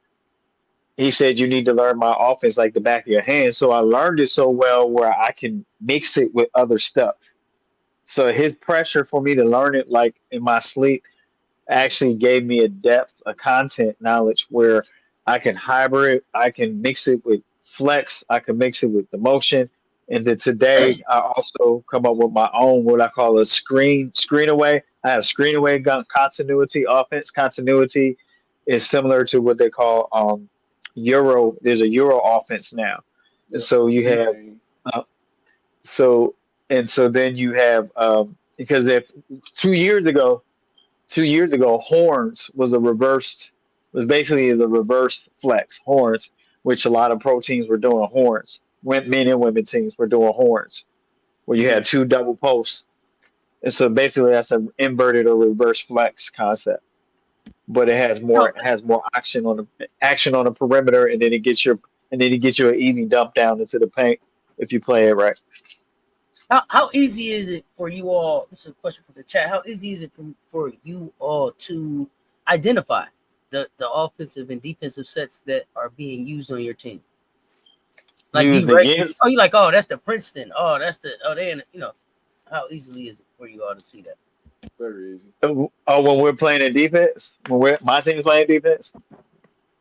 he said you need to learn my offense like the back of your hand. So I learned it so well where I can mix it with other stuff. So his pressure for me to learn it like in my sleep actually gave me a depth, a content knowledge where I can hybrid, I can mix it with flex, I can mix it with the motion. And then today I also come up with my own what I call a screen away. I have screen away continuity, offense continuity is similar to what they call Euro. There's a Euro offense now. And Yep. so you Z have game. uh, so so then you have because if 2 years ago 2 years ago, horns was basically the reverse flex horns, which a lot of pro teams were doing horns. Men and women teams were doing horns, where you Hmm. had two double posts, and so basically that's an inverted or reverse flex concept. But So it has more action on the perimeter, and then it gets you an easy dump down into the paint if you play it right. how easy is it for you all? This is a question for the chat. How easy is it for you all to identify the offensive and defensive sets that are being used on your team? Like, do Used you rate? against Oh, you like? Oh, that's the Princeton. Oh, that's the. Oh, they. How easily is it for you all to see that? Very easy. when we're playing in defense, when we're my team's playing defense.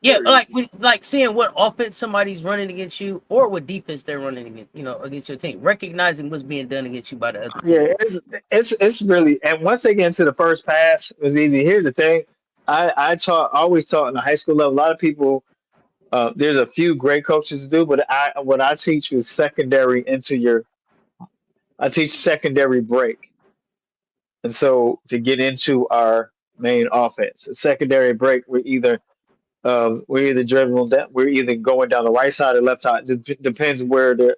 Yeah, Very easy. like seeing what offense somebody's running against you, or what defense they're running against. Against your team, recognizing what's being done against you by the other team. Yeah, it's really, and once they get into the first pass, it's easy. Here's the thing, I always taught in the high school level. A lot of people, there's a few great coaches to do, but what I teach is secondary into your. I teach secondary break, and so to get into our main offense, a secondary break, we're either dribbling down, we're either going down the right side or left side. Depends where the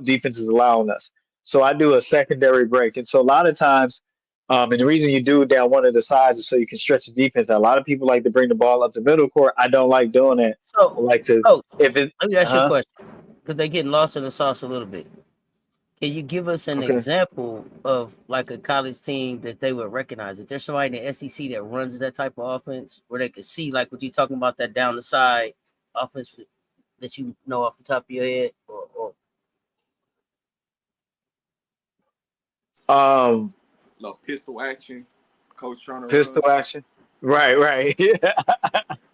defense is allowing us. So I do a secondary break, and so a lot of times, and the reason you do it down one of the sides is so you can stretch the defense. A lot of people like to bring the ball up the middle court. I don't like doing that. I So, like to oh, if it. let me ask you a Huh. question because they're getting lost in the sauce a little bit. Can you give us an Okay. example of like a college team that they would recognize? Is there somebody in the SEC that runs that type of offense where they could see like what you're talking about, that down the side offense that you know off the top of your head, or Um, Little pistol action, coach trying to run. pistol action. Right. Yeah.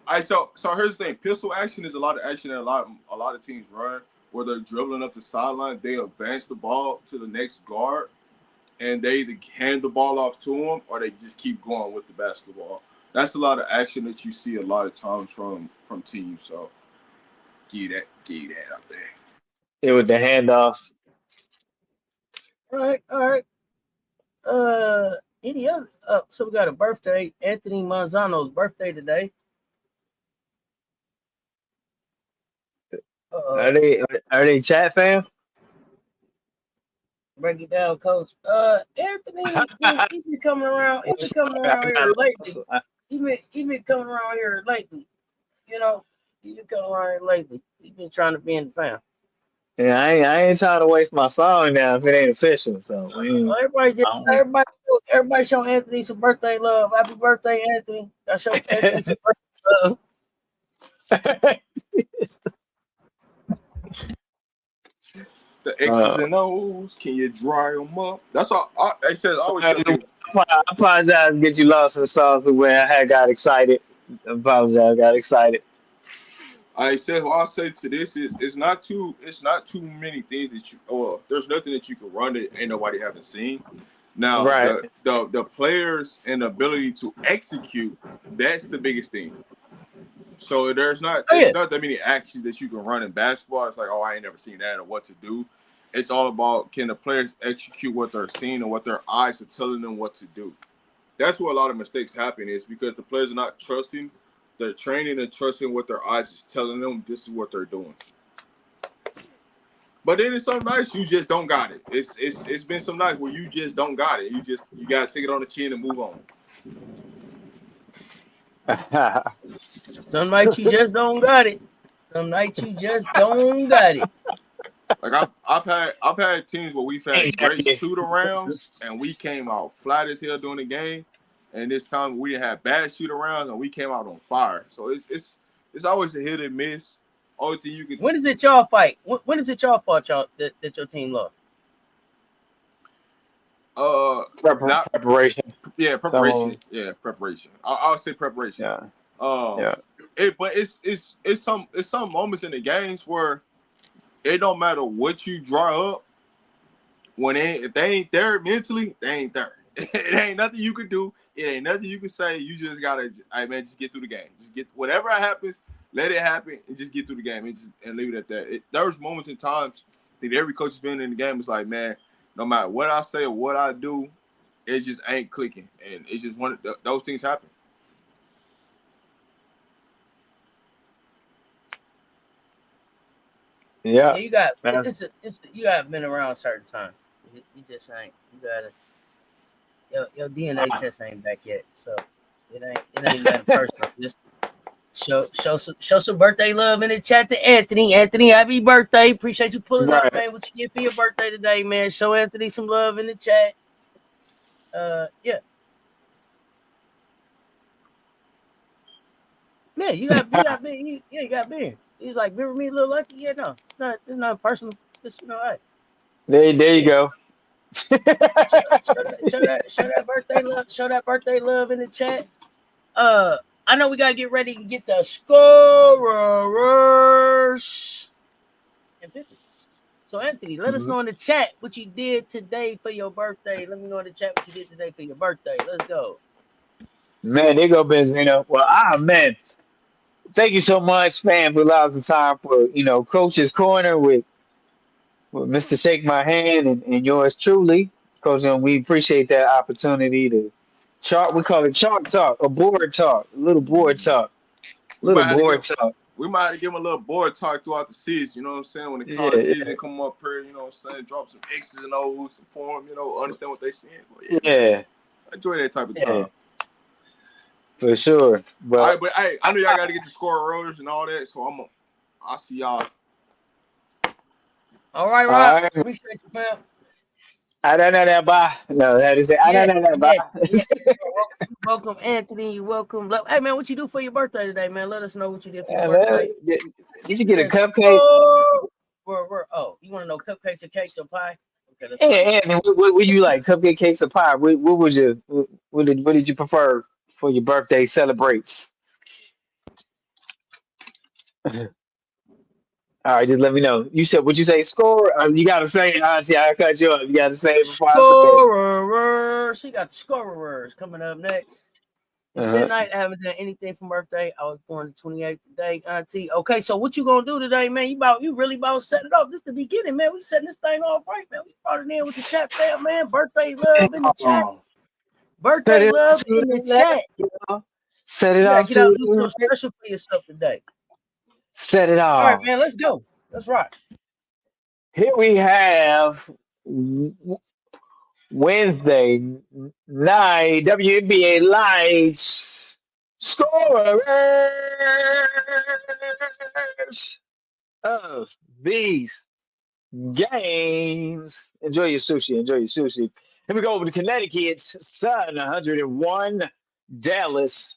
All right, so here's the thing. Pistol action is a lot of action that a lot of teams run where they're dribbling up the sideline. They advance the ball to the next guard, and they either hand the ball off to them or they just keep going with the basketball. That's a lot of action that you see a lot of times from teams. So give you that out there. It with the handoff. All right. Any other? So we got a birthday. Anthony Manzano's birthday today. Uh, Are they are they chat fam? break it down, coach. Anthony, he been coming around. He I'm been coming sorry, around I got here lately. lost. He been coming around here lately. You know, he been coming around here lately. He been trying to be in the fam. Yeah, I ain't trying to waste my song now if it ain't official. So Everybody show Anthony some birthday love. Happy birthday, Anthony! I show Anthony some birthday love. The X's and O's, can you dry them up? That's all. I always tell people. I apologize to get you lost in the sauce the way I had got excited. I apologize, got excited. I said, what I'll say to this is, it's not too many things that you. Oh, there's nothing that you can run that ain't nobody haven't seen. Now, Right. the players and the ability to execute, that's the biggest thing. So there's not that many actions that you can run in basketball. It's like, oh, I ain't never seen that or what to do. It's all about, can the players execute what they're seeing and what their eyes are telling them what to do. That's where a lot of mistakes happen, is because the players are not trusting their training and trusting what their eyes is telling them. This is what they're doing. But then it's some nights you just don't got it. It's been some nights where you just don't got it. You gotta take it on the chin and move on. Some nights you just don't got it. Some nights you just don't got it. Like I've had teams where we've had great shoot arounds and we came out flat as hell during the game, and this time we didn't have bad shoot arounds and we came out on fire. So it's always a hit and miss. Only thing you can. When is it y'all fight? When is it y'all fault that your team lost? Preparation. Yeah, preparation. Yeah, preparation. I'll say preparation. Yeah. But it's some moments in the games where it don't matter what you draw up. If they ain't there mentally, they ain't there. It ain't nothing you can do. It ain't nothing you can say. You just gotta, hey man, just get through the game. Just get whatever happens, let it happen, and just get through the game and leave it at that. There's moments and times that every coach has been in the game is like, man, no matter what I say or what I do, it just ain't clicking, and it's just those things happen. Yeah. You got you have been around certain times. You just ain't. You gotta. Your DNA test ain't back yet, so it ain't that personal. Just show some birthday love in the chat to Anthony. Anthony, happy birthday! Appreciate you pulling up, man. What you get for your birthday today, man? Show Anthony some love in the chat. Yeah. Yeah, you got Ben. You got Ben. He's like, remember me, Little Lucky? Yeah, no, it's not personal. Just all right. There you go. Show that birthday love. Show that birthday love in the chat. I know we gotta get ready and get the scorers. So Anthony, let us know in the chat what you did today for your birthday. Let me know in the chat what you did today for your birthday. Let's go. Man, there go Benzino. Well, man. Thank you so much, man, for allowing the time for, Coach's Corner with Mr. Shake My Hand and yours truly. Coach, we appreciate that opportunity to chalk. We call it chalk talk, a board talk, a little board talk, We might have to talk. give him a little board talk throughout the season. You know what I'm saying? When the college season come up here, you know what I'm saying? Drop some X's and O's, some form, understand what they saying. Yeah. Enjoy that type of time. For sure. But all right, but hey, I know y'all got to get the scorers and all that, so I'll see y'all. All right, Rob. Appreciate you, man. I don't know that, bye. No, that is it. I don't know that, bye. Welcome, Anthony. Welcome. Hey, man, what you do for your birthday today, man? Let us know what you did for your birthday. Did you get a cupcake? Oh, you want to know cupcakes or cakes or pie? that's fine. And what would you like? Cupcake, cakes, or pie? What would you? What did you prefer for your birthday celebrates? All right, just let me know. You said what you say? Score? You gotta say it. See, I cut you up. You gotta say it before I say it. Scorer. She got the scorers coming up next. It's Uh-huh. midnight. I haven't done anything for birthday. I was born the 28th today, Auntie. Okay, so what you gonna do today, man? You really about to set it off. This is the beginning, man. We setting this thing off right, man. We brought it in with the chat fam, man. Birthday love in the chat. Oh, set Birthday it off love to in the the chat. left. Set it You gotta off get out to and do the something right. special for yourself today. Set it All right, off. man. Let's go. Let's rock. Here we have Wednesday night WNBA lights scorers of these games. Enjoy your sushi. Enjoy your sushi. Here we go over to Connecticut's Sun 101. Dallas.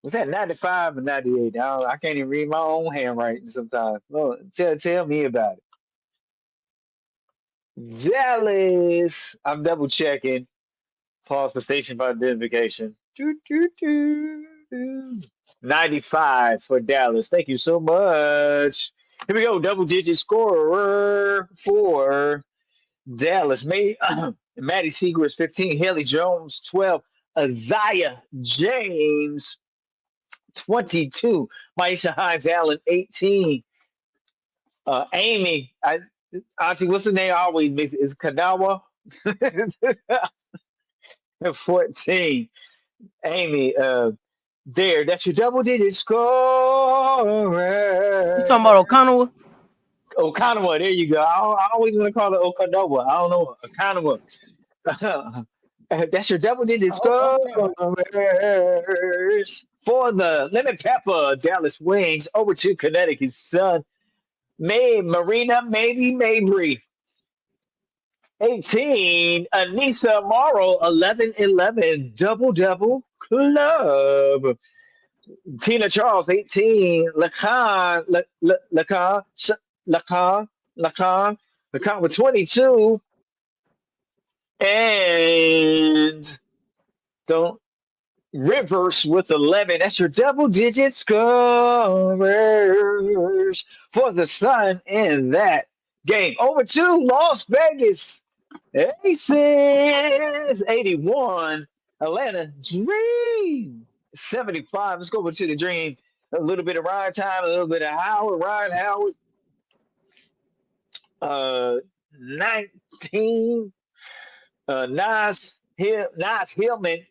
Was that 95 or 98? I can't even read my own handwriting sometimes. Lord, tell me about it. Dallas. I'm double checking. Pause for station for identification. 95 for Dallas. Thank you so much. Here we go. Double digit scorer for Dallas. Maddie Seegers, 15. Haley Jones, 12. Isaiah James, 22. Maisha Hines Allen, 18. Amy, Auntie, what's the name I always miss? Is Kanawa? 14. Amy, that's your double digit You scorer. talking about O'Connell? Okanawa, there you go. I always want to call it Okanawa. I don't know. Okanawa. That's your double digit Oh, okay, scorers for the lemon pepper Dallas Wings over to Connecticut's Sun. Marina, maybe Mabry. 18, Anissa Morrow, 11-11, double club. Tina Charles, 18, Lacan with 22, and don't Rivers with 11. That's your double digit scorers for the Sun in that game. Over to Las Vegas. Aces, 81. Atlanta Dream, 75. Let's go over to the Dream. A little bit of Ryan time, a little bit of Howard. Ryan Howard, 19. Nas Hillman.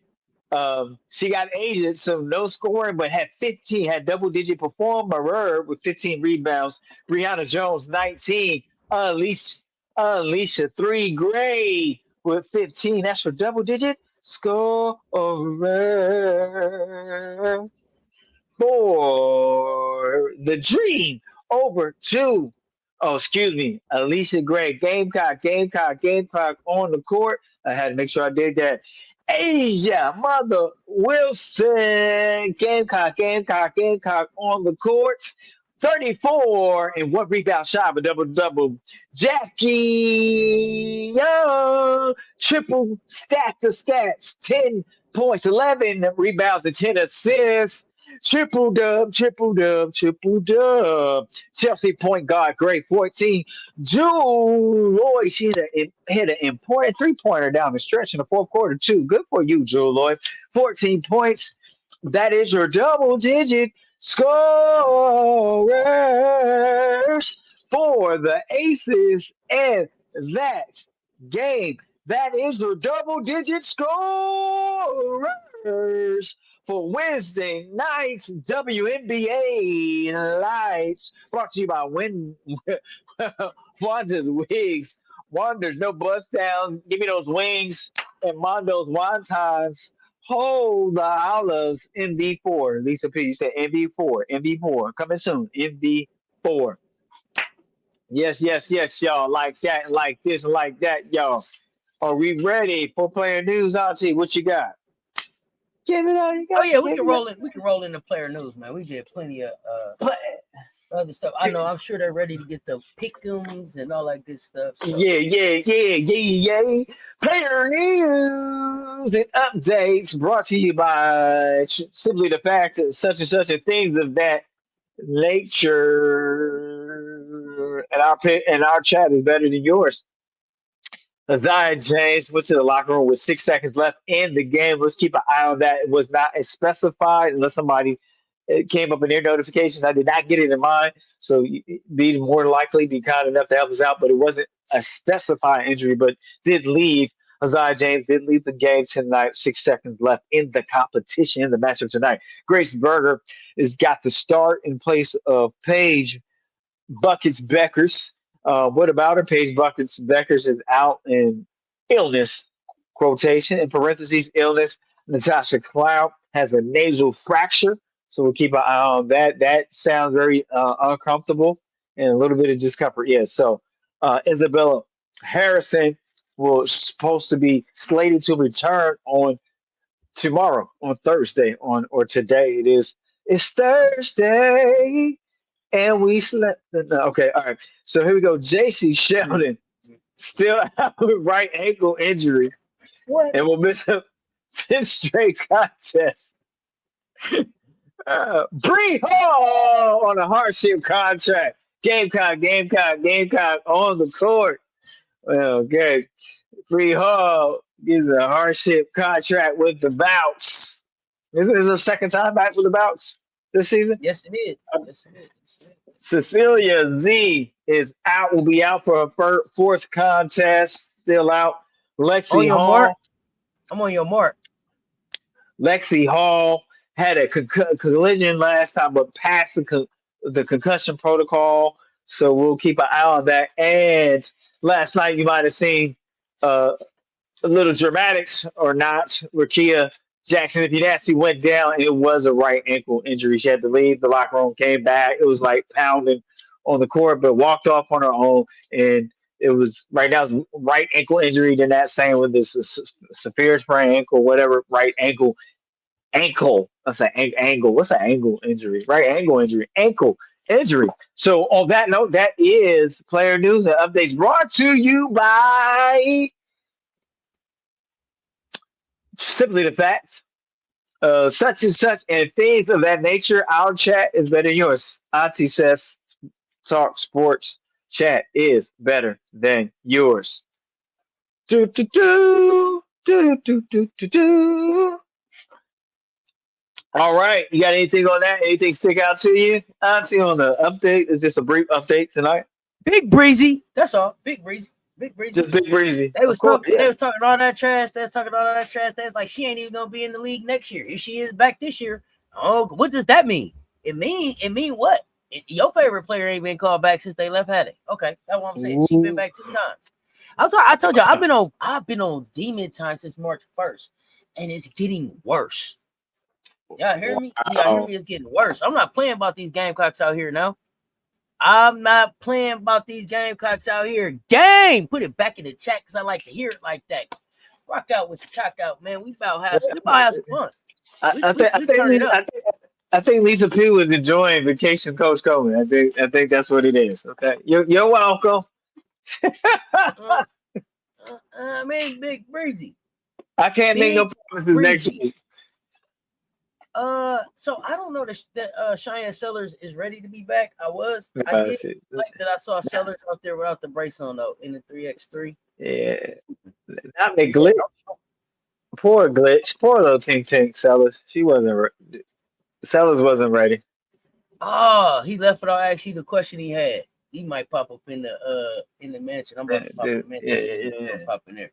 She got aided, so no scoring, but had 15, had double digit performer with 15 rebounds. Brianna Jones, 19. Alicia 3 Gray with 15. That's for double digit scorer for the Dream over to, oh, excuse me, Alicia Gray. Gamecock on the court. I had to make sure I did that. Asia, Mother Wilson. Gamecock on the court. 34 and one rebound shot, a double. Jackie Young, triple stack of stats, 10 points, 11 rebounds, and 10 assists. Triple dub. Chelsea point guard, great 14. Jewel Lloyd, she had an important 3-pointer down the stretch in the fourth quarter, too. Good for you, Jewel Lloyd. 14 points. That is your double digit scorers for the Aces and that game. That is your double digit scorers for Wednesday night's WNBA lights. Brought to you by Wanda's Wigs. Wanda's no bust down. Give me those wings and Mondo's wontons. Hold the olives. MV4. Lisa P, you said MV4. MV4. Coming soon. MV4. Yes, y'all. Like that, like this, like that, y'all. Are we ready for player news, Auntie? What you got? Give it all you Oh got. yeah, we Give can it roll it. We can roll in the player news, man. We did plenty of all. other stuff. I know. I'm sure they're ready to get the pick'ems and all that good stuff. So Yeah. Player news and updates brought to you by simply the fact that such and such and things of that nature. And our chat is better than yours. Zion James went to the locker room with 6 seconds left in the game. Let's keep an eye on that. It was not specified unless somebody it came up in their notifications. I did not get it in mine, so be more likely be kind enough to help us out. But it wasn't a specified injury, but did leave. Zion James did leave the game tonight. 6 seconds left in the competition in the matchup tonight. Grace Berger has got the start in place of Paige Buckets Beckers. What about her? Paige Buckets Beckers is out in illness, quotation, in parentheses, illness. Natasha Cloud has a nasal fracture, so we'll keep an eye on that. That sounds very uncomfortable and a little bit of discomfort. Yeah, so Isabella Harrison was supposed to be slated to return on tomorrow, on Thursday, on or today. It's Thursday. And we slept. No, okay, all right. So here we go. JC Sheldon still out with right ankle injury what? and will miss a fifth straight contest. Bree Hall on a hardship contract. Gamecock on the court. Well, okay. Bree Hall gets a hardship contract with the Bouts. Is it her second time back with the Bouts this season? Yes, it is. Yes, it is. Cecilia Z is out, will be out for her fourth contest, still out. On Lexi your mark. Hall. I'm on your mark. Lexi Hall had a collision last time, but passed the concussion protocol. So we'll keep an eye on that. And last night you might have seen uh, a little dramatics or not. Rakia Jackson, if you actually went down, and it was a right ankle injury. She had to leave the locker room, came back. It was like pounding on the court, but walked off on her own. And it was right now right ankle injury. Then that same with this severe sprained ankle, whatever, right ankle. That's an angle. What's an angle injury? Right ankle injury. Ankle injury. So on that note, that is player news and updates brought to you by simply the facts, such and such, and things of that nature. Our chat is better than yours. Auntie says, talk sports chat is better than yours. Do, do, do, do, do, do, do, do. All right, you got anything on that? Anything stick out to you, Auntie, on the update? It's just a brief update tonight. Big breezy. That's all. Big breezy. Big breezy. Just big breezy. They was Of course, talking. They was talking all that trash. They was talking all that trash. They was like, she ain't even gonna be in the league next year. If she is back this year, oh, what does that mean? It mean what? Your favorite player ain't been called back since they left Hattie. Okay, that's what I'm saying. She been back 2 times. I told you I've been on demon time since March 1st, and it's getting worse. Y'all hear me? Y'all hear me? It's getting worse. I'm not playing about these Gamecocks out here now. I'm not playing about these Gamecocks out here. Dang, put it back in the chat because I like to hear it like that. Rock out with the cock out, man. We about have some fun. I think Lisa Pugh was enjoying vacation Coach Coleman. I think that's what it is. Okay, you're welcome. Man, Big Breezy. I can't make no promises next week. So I don't know that Cheyenne Sellers is ready to be back. I did like that I saw Sellers out there without the brace on though in the 3x3. Yeah, not the glitch. Poor glitch. Poor little Tink Sellers. Sellers wasn't ready. Oh, he left without asking you the question he had. He might pop up in the mansion. I'm about to pop in the mansion. Yeah. Pop in there.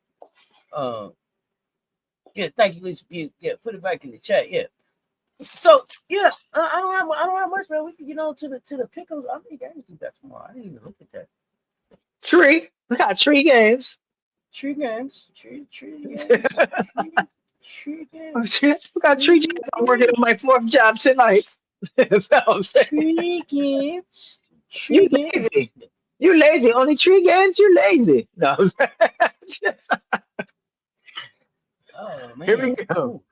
Yeah, thank you, Lisa Pugh. Yeah, put it back in the chat. Yeah. So yeah, I don't have much, man. We can get on to the pick'ems. I think games do that tomorrow. I didn't even look at that. We got 3 games. 3 games. 3 games. 3 games. We got 3 games. I'm working on my 4th job tonight. That's what I'm saying. 3 games. You lazy. You lazy. Only 3 games. You lazy. No. Oh man. Here we go.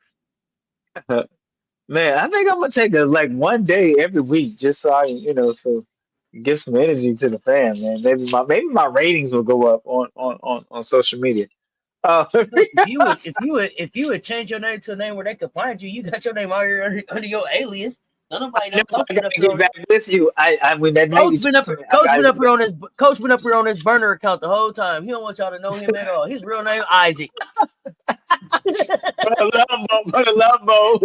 Man, I think I'm gonna take a like one day every week just so I, so give some energy to the fan, man. Maybe my ratings will go up on social media. Because if you would change your name to a name where they could find you, you got your name out here under your alias. Don't nobody No, know. Coach I been gotta up here get on back with you. I when that night Coach you been up told me, I Coach gotta been up get here back. on his Coach been up here on his burner account the whole time. He don't want y'all to know him at all. His real name Isaac. For the love boat.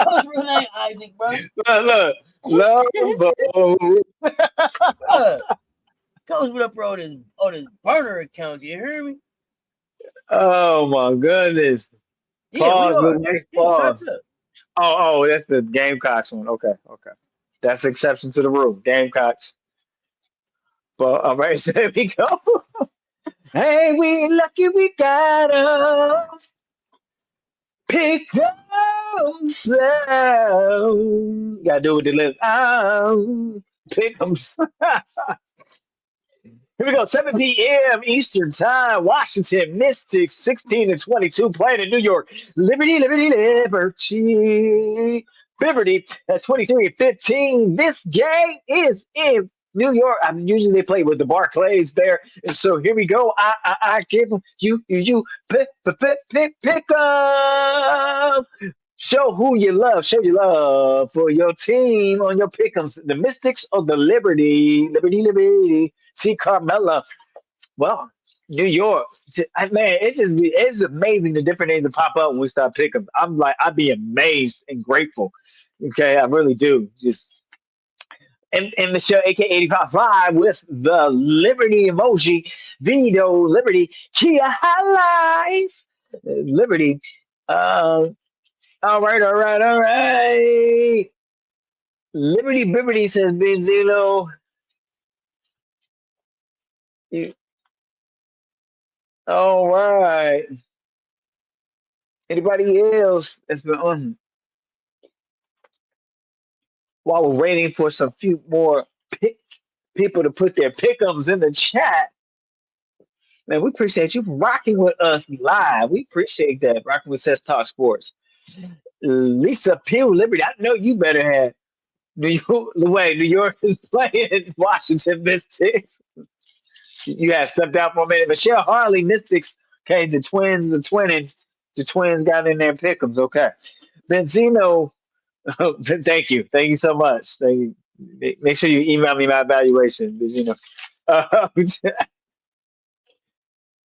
Coach real name Isaac, bro. Look, love boat. Bruh. Coach been up here on his burner account. You hear me? Oh my goodness. Yeah, we Pause, are. but wait, Yeah, pause. type up. Oh, that's the Gamecocks one. Okay, okay. That's the exception to the rule. Gamecocks. Well, all right, so there we go. Hey, we lucky we got 'em. Pick themselves. Gotta do what they live out. Pick them. Here we go. 7 p.m. Eastern Time. Washington Mystics 16-22 playing in New York. Liberty, Liberty, Liberty. Liberty at 23-15. This game is in New York. I mean, usually they play with the Barclays there. And so here we go. I give them you pick up. Show who you love. Show your love for your team on your pick'ems. The Mystics or the Liberty. Liberty, Liberty. See Carmella. Well, New York. Man, it's amazing the different names that pop up when we start picking. I'm like, I'd be amazed and grateful. Okay, I really do. Just and Michelle, aka 85 Live, with the Liberty emoji, Vito Liberty, Kia High Life, Liberty. Uh, all right, all right, all right. Liberty Bibbity says Benzino. You, all right. Anybody else that's been on while we're waiting for some few more pick, people to put their pickums in the chat? Man, we appreciate you for rocking with us live. We appreciate that. Rocking with Test Talk Sports. Lisa Pugh Liberty. I know you better have New York. The way New York is playing Washington Mystics. You had stepped out for a minute. Michelle Harley Mystics came to Twins and twinning. The Twins got in there pickums. Okay. Benzino. Thank you. Thank you so much. Thank you. Make sure you email me my evaluation. Benzino. Uh,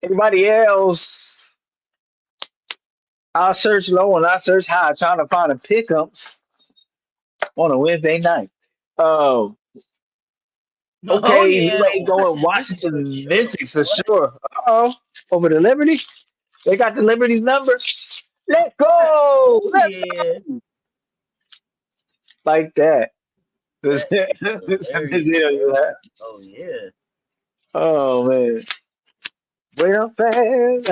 anybody else? I'll search low and I'll search high, trying to find a pickups on a Wednesday night. Oh, Oh okay. yeah, the Late going Washington Mystics for Washington sure. Mystics for Boy. sure. Oh, over the Liberty. They got the Liberty's number. Let's go. Oh Let's yeah. go. Like that. That is hilarious, bro. Oh yeah. Oh man. Well, fast.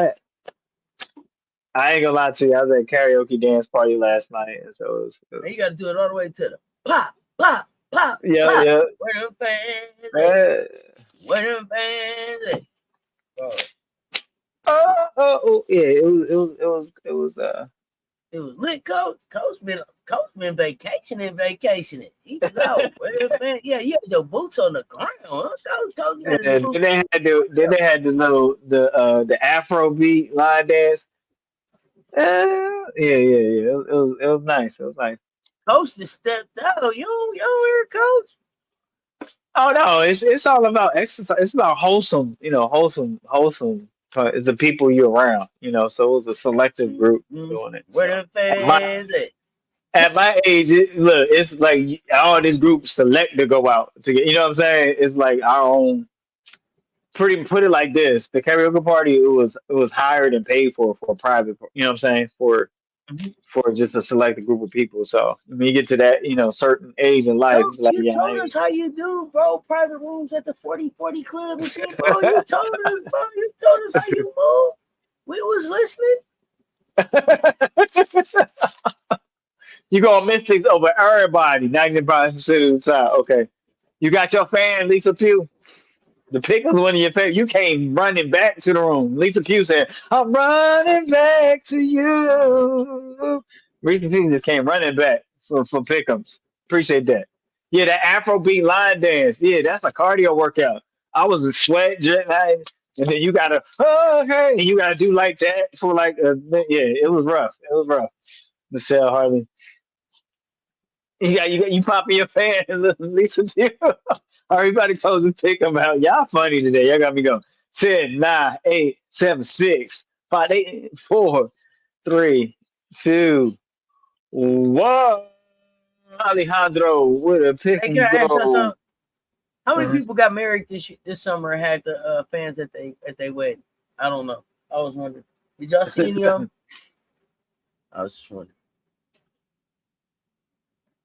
I ain't gonna lie to you. I was at a karaoke dance party last night, and so Now you got to do it all the way to the pop, pop, pop, yeah, pop. yeah. Where them fans at? Uh, Where them fans at? Bro, yeah. It was. it was lit, coach. Coach been vacationing. He was out. Where them fans? Yeah, you had your boots on the ground, huh? Coach got his And boots. then they had the Afro beat line dance. Yeah. It was nice. It was nice. Coach just stepped out. You don't hear coach? Oh no, it's all about exercise. It's about wholesome, wholesome. It's the people you're around, So it was a selective group Mm-hmm. doing it. Where So them at my fans at? at my age, look, it's like all this group select to go out to get. You know what I'm saying? It's like our own. Put it like this: the karaoke party, it was hired and paid for a private. You know what I'm saying? For just a select group of people. So when you get to that, certain age in life, it's Coach, like you yeah, told us how you do, bro. Private rooms at the 40/40 club and shit, bro. You told us, bro. You told us how you move. We was I You go Mystics over everybody, 95% of the time. Okay. You got your fan, Lisa Pugh. The pick was one of your favorite. You came running back to the room. Lisa Pugh said, I'm running back to you. Reese Pieces just came running back for Pick'ems. Appreciate that. Yeah, that Afrobeat line dance. Yeah, that's a cardio workout. I was a sweat jet night, and then you gotta okay, and you gotta do like that for like yeah. It was rough. It was rough. Michelle Harley. You popping your fan, Lisa Pugh. Everybody close and pick them out. Y'all funny today. Y'all got me going. 10, 9, 8, 7, 6, 5, 8, 4, 3, 2, 1. Alejandro with a pick Hey, can and I ask y'all go. something? How many Mhm. people got married this summer and had the fans at they wedding? I don't know. I was wondering. Did y'all see any of them? I was just wondering.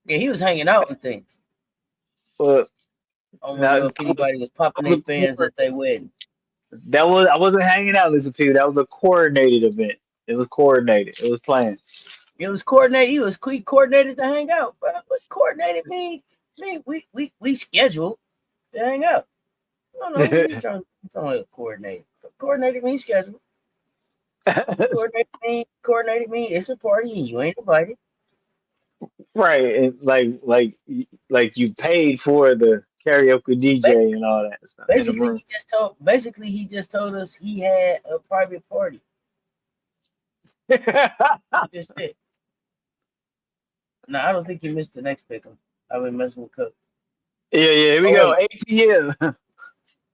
Yeah, he was hanging out with things. But I want to now know if anybody was popping that their was fans at their wedding. I wasn't hanging out, Lisa Pugh. That was a coordinated event. It was coordinated. It was planned. It was coordinated. He coordinated to hang out. But coordinated me. We scheduled to hang out. No, no, we trying to coordinate. Coordinated means schedule. Coordinated me. It's a party and you ain't invited. Right, and like you paid for the karaoke DJ and all that stuff in the Basically, room. he just told us he had a private party. That's just it. No, I don't think he missed the next pick 'em. I've been messing with Cook. Yeah, here we Oh go. wait, 8 p.m.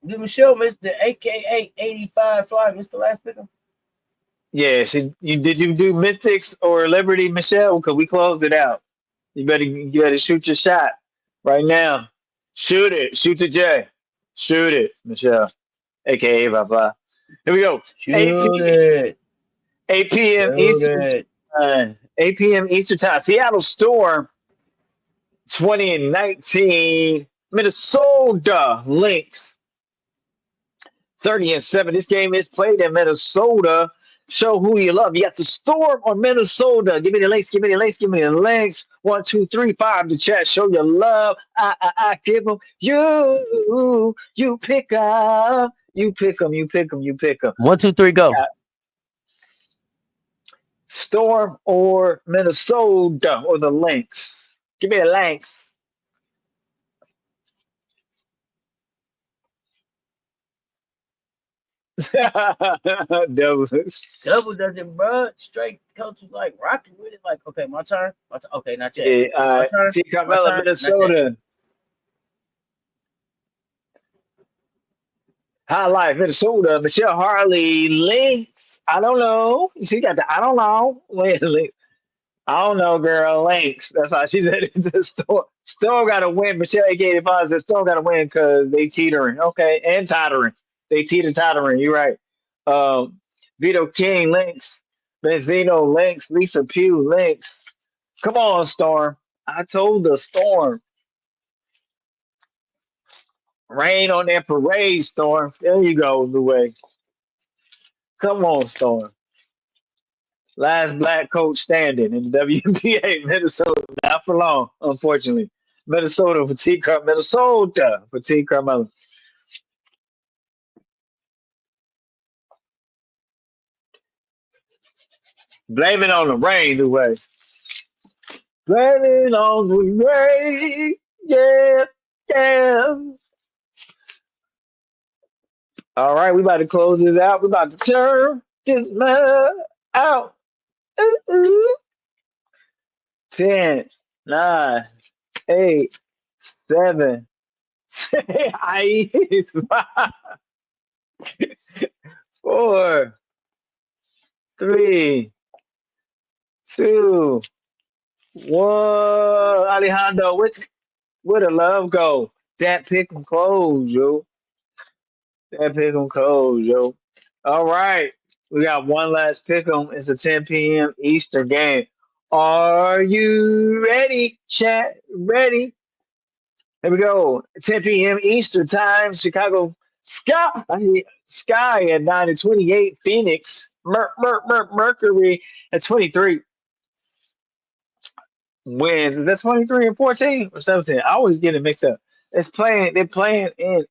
did Michelle miss the AKA 85 fly? Missed the last pick 'em? Yeah, did you do Mystics or Liberty, Michelle? Because we closed it out. You better shoot your shot right now. Shoot it. Shoot to Jay. Shoot it, Michelle. AKA blah blah. Here we go. 8 Shoot p.m. it, 8 p.m. shoot Eastern it. time. 8 p.m. Eastern time. Seattle Storm 2019. Minnesota Lynx 30-7. This game is played in Minnesota. Show who you love. You got the Storm or Minnesota. Give me the links. Give me the links. Give me the links. 1, 2, 3, 5. The chat. Show your love. I give them. You pick up. You pick them. You pick them. You pick them. 1, 2, 3, go. Got Storm or Minnesota or the Lynx. Give me the Lynx. Devils. Double doesn't, bro. Straight coach was like rocking with it. Like, okay, my turn. Okay, not yet. Yeah, My turn. T. My Carmella, turn. Not yet. Minnesota. Highlight Minnesota. Michelle Harley Lynx. I don't know. She got the I don't know. Wait, I don't know, girl. Lynx. That's how she said it to the store. Still got to win. Michelle AK85 said still got to win because they teetering. Okay, and tottering. They tottering. You're right. Vito King Lynx. Vince Vito Lynx. Lisa Pugh Lynx. Come on, Storm. I told the Storm. Rain on that parade, Storm. There you go, the way. Come on, Storm. Last black coach standing in the WNBA, Minnesota. Not for long, unfortunately. Minnesota for T. Carmelo. Blame it on the rain, the way. Blame it on the rain. Yeah, yeah. All right, we about to close this out. We about to turn this man out. Ooh, ooh. 10, 9, 8, 7. I 4, 3, 2, 1. Alejandro, where the love go? That pick 'em close, yo. That pick 'em close, yo. All right. We got one last pick 'em. It's a 10 p.m. Eastern game. Are you ready, chat? Ready? Here we go. 10 p.m. Eastern time. Chicago Sky at 9 and 28. Phoenix Mercury at 23 wins. Is that 23 and 14 or 17? I always get it mixed up. They're playing in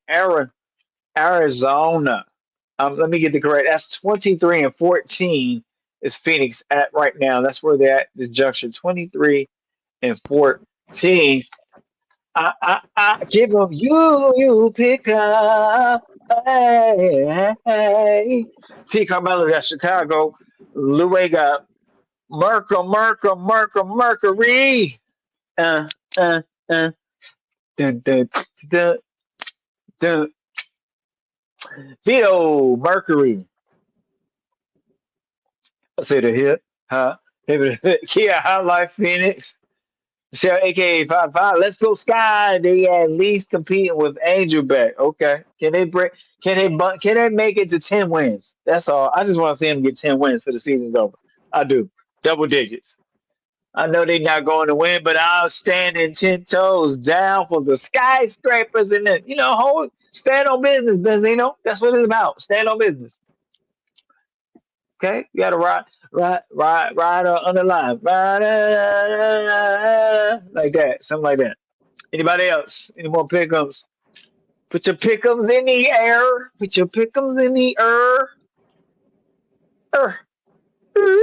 Arizona. Let me get the correct. That's 23 and 14 is Phoenix at right now? That's where they're at. The junction 23 and 14. I give them you pick up. Hey. T. Carmelo got Chicago. Louis got Mercury. Uh, uh, uh. Dun, dun, dun, dun. Vito Mercury. I say the hit, huh? Yeah, highlight Phoenix. Shell, aka 5-5. Let's go Sky. They at least competing with Angel back. Okay. Can they break? Can they make it to 10 wins? That's all. I just want to see them get 10 wins for the season's over. I do. Double digits. I know they're not going to win, but I'll stand in 10 toes down for the skyscrapers and then, stand on business, Benzino. That's what it's about. Stand on business. Okay? You gotta ride on the line. Ride like that. Something like that. Anybody else? Any more pick'ems? Put your pick'ems in the air. Put your pick'ems in the air. Er, er.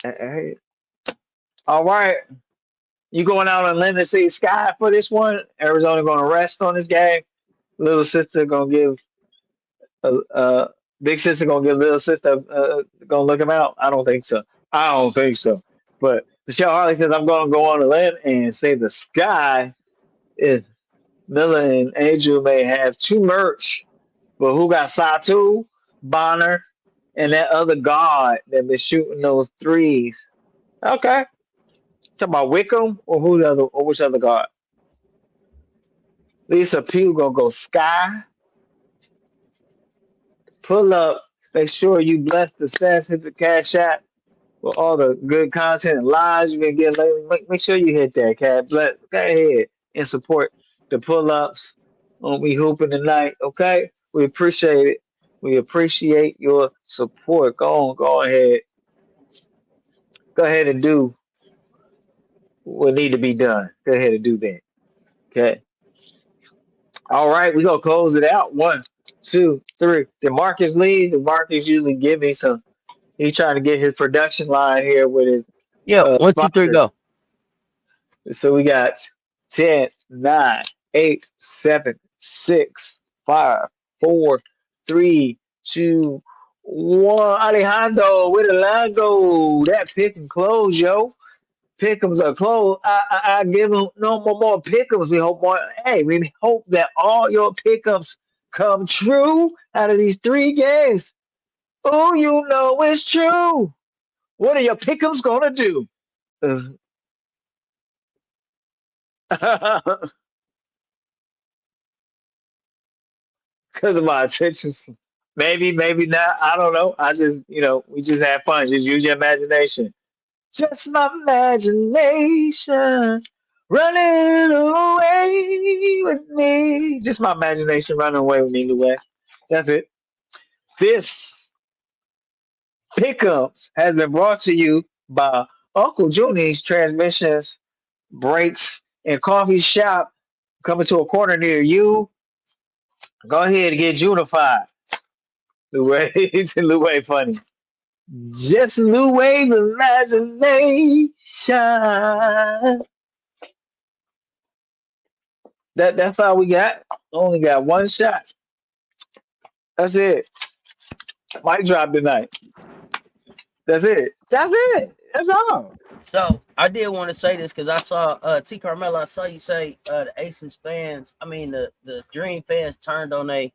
Hey. All right. You going out on limb to see Sky for this one? Arizona going to rest on this game. Little sister going to give big sister gonna give little sister gonna look him out? I don't think so. I don't think so. But Michelle Harley says I'm gonna go on a limb and say the Sky is Miller and Angel may have two merch, but who got Satu, Bonner, and that other guard that been shooting those threes? Okay. Talking about Wickham or who the other or which other guard? Lisa Pugh gonna go Sky. Pull up. Make sure you bless the stats, hit the cash app for all the good content and lives you've been getting lately. Make sure you hit that, cat. Go ahead and support the pull ups on We Hooping tonight, okay? We appreciate it. We appreciate your support. Go ahead. Go ahead and do what need to be done. Go ahead and do that. Okay. All right, we're gonna close it out. 1, 2, 3. Did Marcus lead? Did Marcus usually give me some? He's trying to get his production line here with his Yeah, 1, 2, 3, sponsor. go. So we got 10, 9, 8, 7, 6, 5, 4, 3, 2, 1. Alejandro, where the line go? That pick and close, yo. Pick'ems are closed. I give them no more pick'ems. We hope more. Hey, we hope that all your pick'ems come true out of these 3 games. Oh, you know it's true. What are your pick'ems gonna do? Because of my attention. Maybe not. I don't know. I just, we just have fun. Just use your imagination. Just my imagination running away with me. Just my imagination running away with me anyway. That's it. This Pickups has been brought to you by Uncle Junie's Transmissions, Brakes, and Coffee Shop coming to a corner near you. Go ahead and get unified. Louis funny. Just Louis imagination. That's all we got. Only got one shot. That's it. Mic drop tonight. That's it. That's it. That's all. So I did want to say this because I saw T Carmelo. I saw you say the Aces fans. I mean the Dream fans turned on the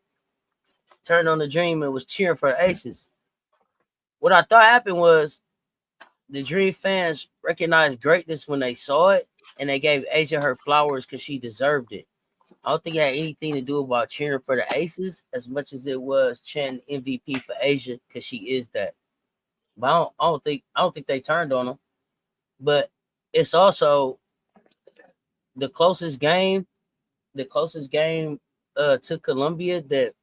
Dream and was cheering for the Aces. What I thought happened was the Dream fans recognized greatness when they saw it, and they gave Asia her flowers because she deserved it. I don't think it had anything to do about cheering for the Aces as much as it was chanting MVP for Asia because she is that. But I don't think they turned on them. But it's also the closest game to Columbia that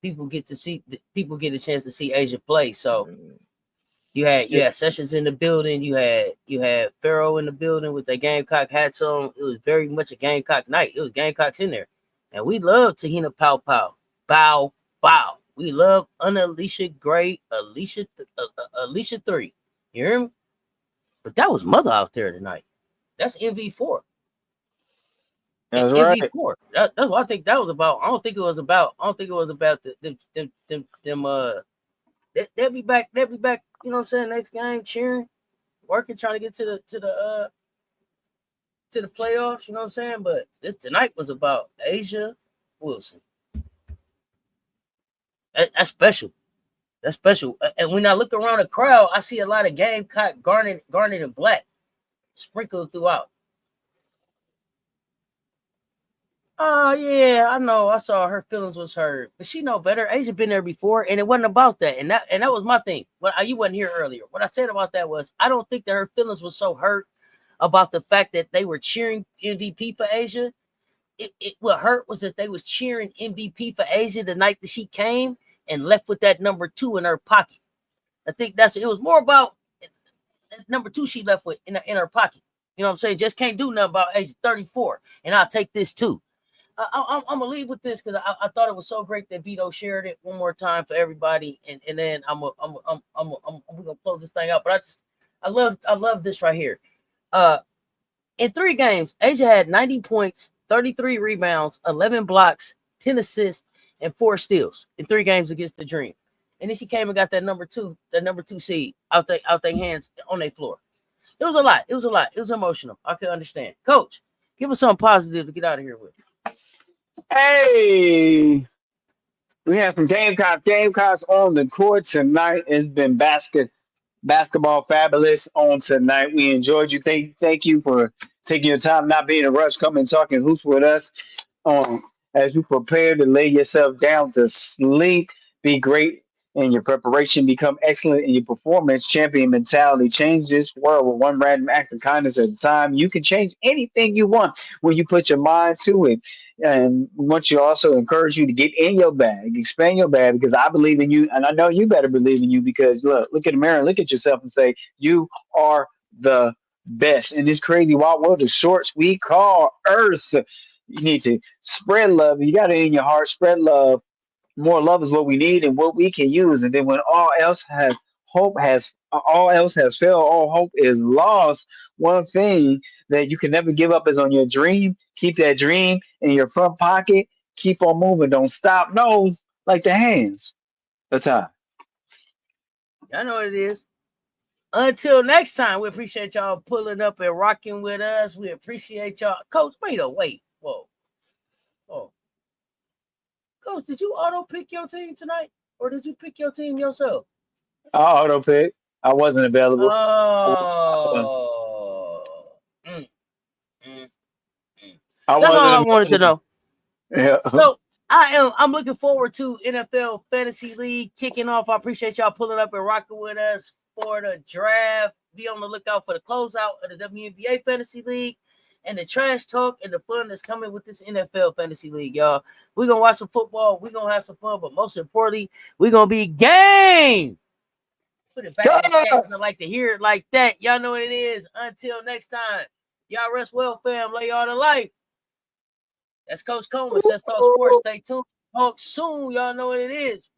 people get a chance to see Asia play. So You had Sessions in the building. You had Pharaoh in the building with the Gamecock hats on. It was very much a Gamecock night. It was Gamecocks in there, and we love Tahina Pow Pow Bow Bow. We love Alicia Gray, Alicia 3. You hear me? But that was Mother out there tonight. That's MV4. That's right. MV4. That's what I think that was about. I don't think it was about them. They'll be back. They'll be back. You know what I'm saying? Next game, cheering, working, trying to get to the playoffs. You know what I'm saying? But this tonight was about Asia Wilson. That's special. That's special. And when I look around the crowd, I see a lot of Gamecock garnet and black sprinkled throughout. Oh yeah, I know. I saw her feelings was hurt, but she know better. Asia been there before, and it wasn't about that. And that was my thing. But you wasn't here earlier. What I said about that was I don't think that her feelings was so hurt about the fact that they were cheering MVP for Asia. What hurt was that they was cheering MVP for Asia the night that she came and left with that number 2 in her pocket. I think it was more about that number 2 she left with in her pocket. You know what I'm saying? Just can't do nothing about Asia 34, and I'll take this too. I'm gonna leave with this because I thought it was so great that Vito shared it one more time for everybody, and then I'm gonna close this thing out. But I love this right here. In 3 games, Asia had 90 points, 33 rebounds, 11 blocks, 10 assists, and 4 steals in 3 games against the Dream. And then she came and got that number 2 seed out their hands on their floor. It was a lot. It was emotional. I can understand. Coach, give us something positive to get out of here with. Hey, we have some Gamecocks on the court tonight. It's been basketball fabulous on tonight. We enjoyed you. Thank you for taking your time, not being in a rush, coming and talking hoops with us. As you prepare to lay yourself down to sleep, be great in your preparation, become excellent in your performance. Champion mentality, change this world with one random act of kindness at a time. You can change anything you want when you put your mind to it. And we want you also encourage you to get in your bag, expand your bag, because I believe in you, and I know you better believe in you because look at the mirror and look at yourself and say you are the best in this crazy wild world of shorts we call Earth. You need to spread love. You got it in your heart. Spread love. More love is what we need and what we can use. And then when all else has failed, all hope is lost. One thing that you can never give up is on your dream. Keep that dream in your front pocket. Keep on moving. Don't stop. No, like the hands. That's how. I know what it is. Until next time, we appreciate y'all pulling up and rocking with us. We appreciate y'all. Coach, wait. Whoa. Coach, did you auto pick your team tonight? Or did you pick your team yourself? I auto pick. I wasn't available. Oh. I That's all I wasn't wanted to know. Yeah. So I'm looking forward to NFL Fantasy League kicking off. I appreciate y'all pulling up and rocking with us for the draft. Be on the lookout for the closeout of the WNBA Fantasy League and the trash talk and the fun that's coming with this NFL Fantasy League, y'all. We're going to watch some football. We're going to have some fun, but most importantly, we're going to be game. Put it back in the chat. I like to hear it like that. Y'all know what it is. Until next time, y'all rest well, fam. Lay y'all to life. That's Coach Coleman. Let's talk sports. Stay tuned. Talk soon. Y'all know what it is.